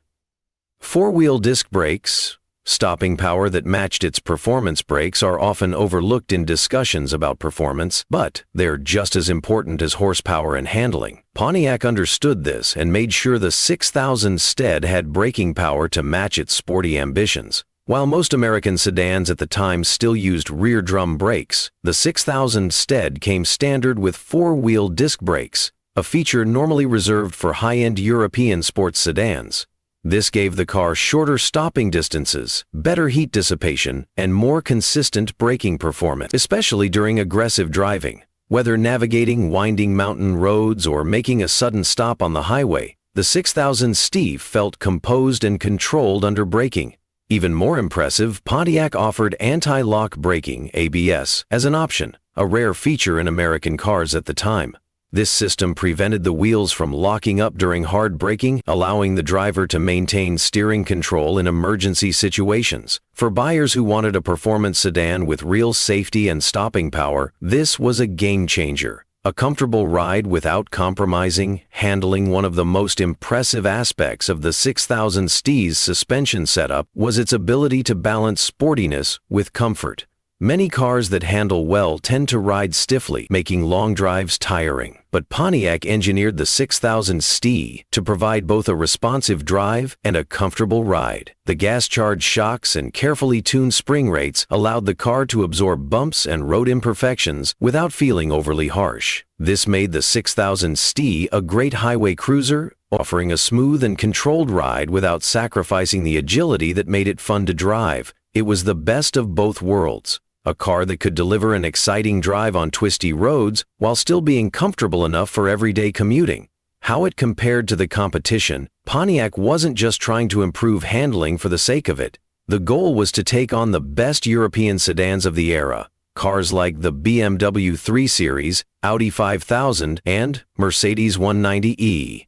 Four-wheel disc brakes, stopping power that matched its performance brakes, are often overlooked in discussions about performance, but they're just as important as horsepower and handling. Pontiac understood this and made sure the 6000 STED had braking power to match its sporty ambitions. While most American sedans at the time still used rear drum brakes, the 6000 STED came standard with four-wheel disc brakes, a feature normally reserved for high-end European sports sedans. This gave the car shorter stopping distances, better heat dissipation, and more consistent braking performance, especially during aggressive driving. Whether navigating winding mountain roads or making a sudden stop on the highway, the 6000 STE felt composed and controlled under braking. Even more impressive, Pontiac offered anti-lock braking, ABS, as an option, a rare feature in American cars at the time. This system prevented the wheels from locking up during hard braking, allowing the driver to maintain steering control in emergency situations. For buyers who wanted a performance sedan with real safety and stopping power, this was a game changer. A comfortable ride without compromising, handling. One of the most impressive aspects of the 6000 STE's suspension setup was its ability to balance sportiness with comfort. Many cars that handle well tend to ride stiffly, making long drives tiring. But Pontiac engineered the 6000 STE to provide both a responsive drive and a comfortable ride. The gas-charged shocks and carefully tuned spring rates allowed the car to absorb bumps and road imperfections without feeling overly harsh. This made the 6000 STE a great highway cruiser, offering a smooth and controlled ride without sacrificing the agility that made it fun to drive. It was the best of both worlds. A car that could deliver an exciting drive on twisty roads while still being comfortable enough for everyday commuting. How it compared to the competition, Pontiac wasn't just trying to improve handling for the sake of it. The goal was to take on the best European sedans of the era, cars like the BMW 3 Series, Audi 5000, and Mercedes 190e.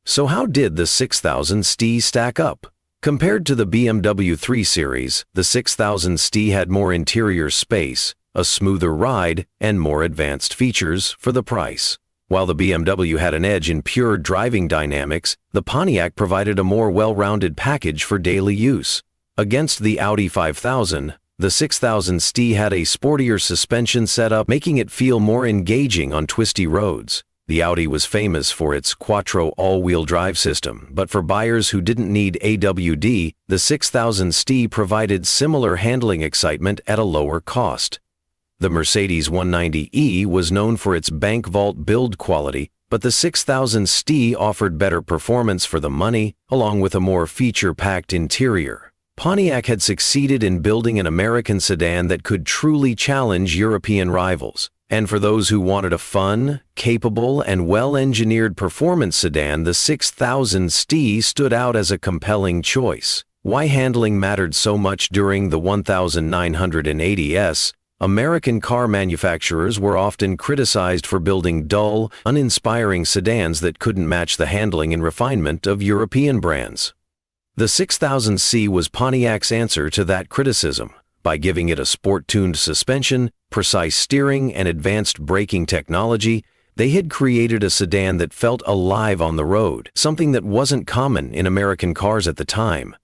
So how did the 6000 STE stack up? Compared to the BMW 3 Series, the 6000 STE had more interior space, a smoother ride, and more advanced features for the price. While the BMW had an edge in pure driving dynamics, the Pontiac provided a more well-rounded package for daily use. Against the Audi 5000, the 6000 STE had a sportier suspension setup, making it feel more engaging on twisty roads. The Audi was famous for its Quattro all-wheel drive system, but for buyers who didn't need AWD, the 6000 STE provided similar handling excitement at a lower cost. The Mercedes 190e was known for its bank vault build quality, but the 6000 STE offered better performance for the money, along with a more feature-packed interior. Pontiac had succeeded in building an American sedan that could truly challenge European rivals. And for those who wanted a fun, capable, and well-engineered performance sedan, the 6000 STE stood out as a compelling choice. Why handling mattered so much during the 1980s, American car manufacturers were often criticized for building dull, uninspiring sedans that couldn't match the handling and refinement of European brands. The 6000 STE was Pontiac's answer to that criticism. By giving it a sport-tuned suspension, precise steering, and advanced braking technology, they had created a sedan that felt alive on the road, something that wasn't common in American cars at the time.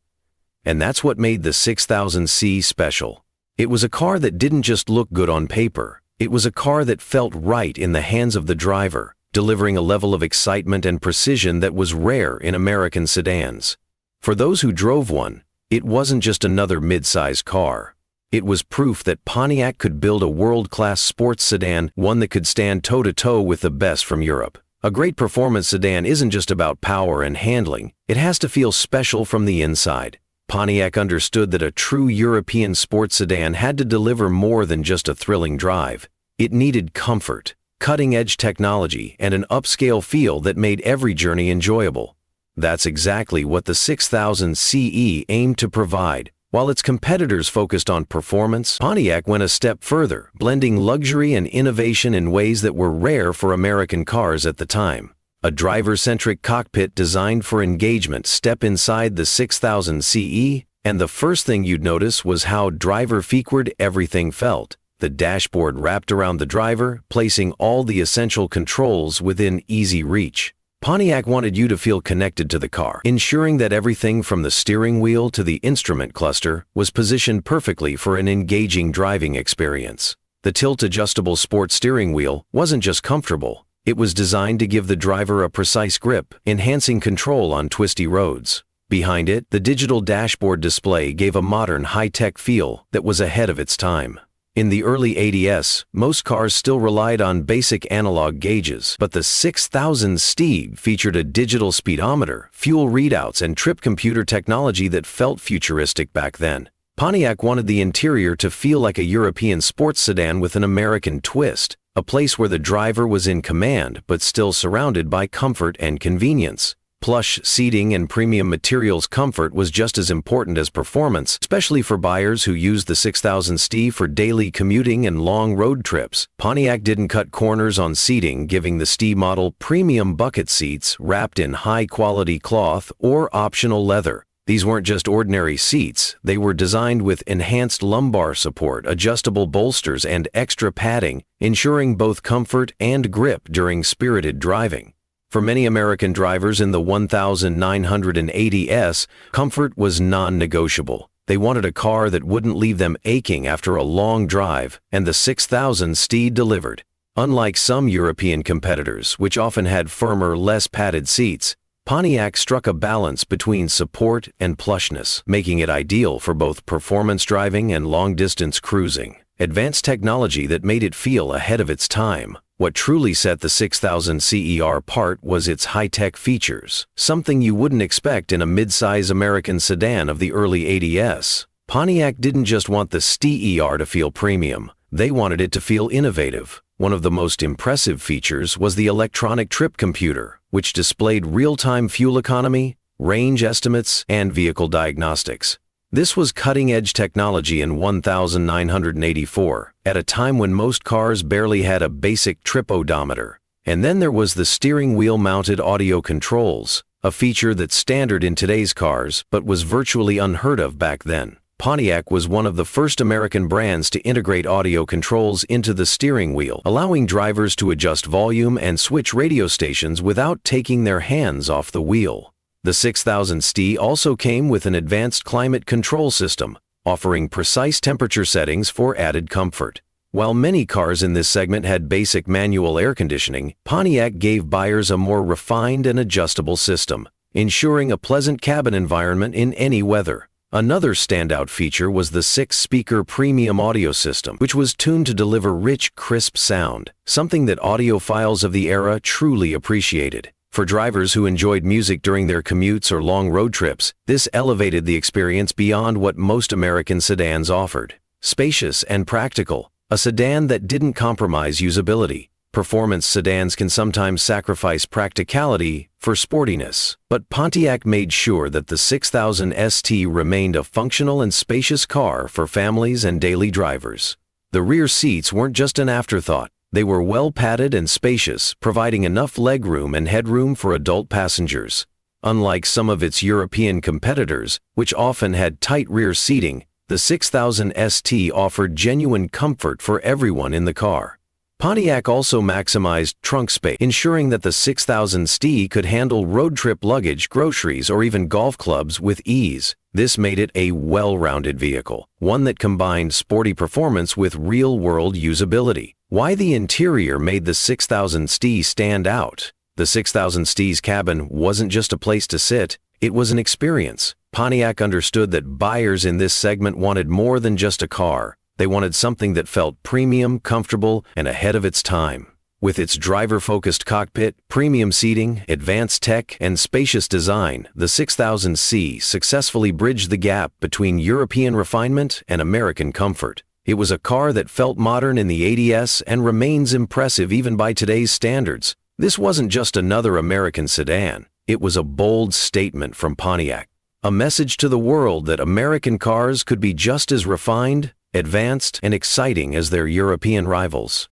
And that's what made the 6000 STE special. It was a car that didn't just look good on paper. It was a car that felt right in the hands of the driver, delivering a level of excitement and precision that was rare in American sedans. For those who drove one, it wasn't just another mid-size car. It was proof that Pontiac could build a world-class sports sedan, one that could stand toe-to-toe with the best from Europe. A great performance sedan isn't just about power and handling. It has to feel special from the inside. Pontiac understood that a true European sports sedan had to deliver more than just a thrilling drive. It needed comfort, cutting-edge technology, and an upscale feel that made every journey enjoyable. That's exactly what the 6000 CE aimed to provide. While its competitors focused on performance, Pontiac went a step further, blending luxury and innovation in ways that were rare for American cars at the time. A driver-centric cockpit designed for engagement. Step inside the 6000 CE, and the first thing you'd notice was how driver-forward everything felt. The dashboard wrapped around the driver, placing all the essential controls within easy reach. Pontiac wanted you to feel connected to the car, ensuring that everything from the steering wheel to the instrument cluster was positioned perfectly for an engaging driving experience. The tilt-adjustable sport steering wheel wasn't just comfortable, it was designed to give the driver a precise grip, enhancing control on twisty roads. Behind it, the digital dashboard display gave a modern, high-tech feel that was ahead of its time. In the early 80s, most cars still relied on basic analog gauges, but the 6000 STE featured a digital speedometer, fuel readouts, and trip computer technology that felt futuristic back then. Pontiac wanted the interior to feel like a European sports sedan with an American twist, a place where the driver was in command but still surrounded by comfort and convenience. Plush seating and premium materials. Comfort was just as important as performance, especially for buyers who used the 6000 STE for daily commuting and long road trips. Pontiac didn't cut corners on seating, giving the STE model premium bucket seats wrapped in high-quality cloth or optional leather. These weren't just ordinary seats, they were designed with enhanced lumbar support, adjustable bolsters, and extra padding, ensuring both comfort and grip during spirited driving. For many American drivers in the 1980s, comfort was non-negotiable. They wanted a car that wouldn't leave them aching after a long drive, and the 6000 STE delivered. Unlike some European competitors, which often had firmer, less padded seats, Pontiac struck a balance between support and plushness, making it ideal for both performance driving and long-distance cruising. Advanced technology that made it feel ahead of its time. What truly set the 6000 CER apart was its high-tech features, something you wouldn't expect in a mid-size American sedan of the early 80s. Pontiac didn't just want the STE-ER to feel premium, they wanted it to feel innovative. One of the most impressive features was the electronic trip computer, which displayed real-time fuel economy, range estimates, and vehicle diagnostics. This was cutting-edge technology in 1984, at a time when most cars barely had a basic trip odometer. And then there was the steering wheel-mounted audio controls. a feature that's standard in today's cars but was virtually unheard of back then. Pontiac was one of the first American brands to integrate audio controls into the steering wheel, allowing drivers to adjust volume and switch radio stations without taking their hands off the wheel. The 6000 STE also came with an advanced climate control system, offering precise temperature settings for added comfort. While many cars in this segment had basic manual air conditioning, Pontiac gave buyers a more refined and adjustable system, ensuring a pleasant cabin environment in any weather. Another standout feature was the 6-speaker premium audio system, which was tuned to deliver rich, crisp sound, something that audiophiles of the era truly appreciated. For drivers who enjoyed music during their commutes or long road trips, this elevated the experience beyond what most American sedans offered. Spacious and practical, a sedan that didn't compromise usability. Performance sedans can sometimes sacrifice practicality for sportiness, but Pontiac made sure that the 6000 ST remained a functional and spacious car for families and daily drivers. The rear seats weren't just an afterthought. They were well padded and spacious, providing enough legroom and headroom for adult passengers. Unlike some of its European competitors, which often had tight rear seating, the 6000 ST offered genuine comfort for everyone in the car. Pontiac also maximized trunk space, ensuring that the 6000 STE could handle road trip luggage, groceries, or even golf clubs with ease. This made it a well-rounded vehicle, one that combined sporty performance with real-world usability. Why the interior made the 6000 STE stand out? The 6000 STE's cabin wasn't just a place to sit, it was an experience. Pontiac understood that buyers in this segment wanted more than just a car. They wanted something that felt premium, comfortable, and ahead of its time. With its driver-focused cockpit, premium seating, advanced tech, and spacious design, the 6000C successfully bridged the gap between European refinement and American comfort. It was a car that felt modern in the ADS and remains impressive even by today's standards. This wasn't just another American sedan. It was a bold statement from Pontiac, a message to the world that American cars could be just as refined, advanced, and exciting as their European rivals.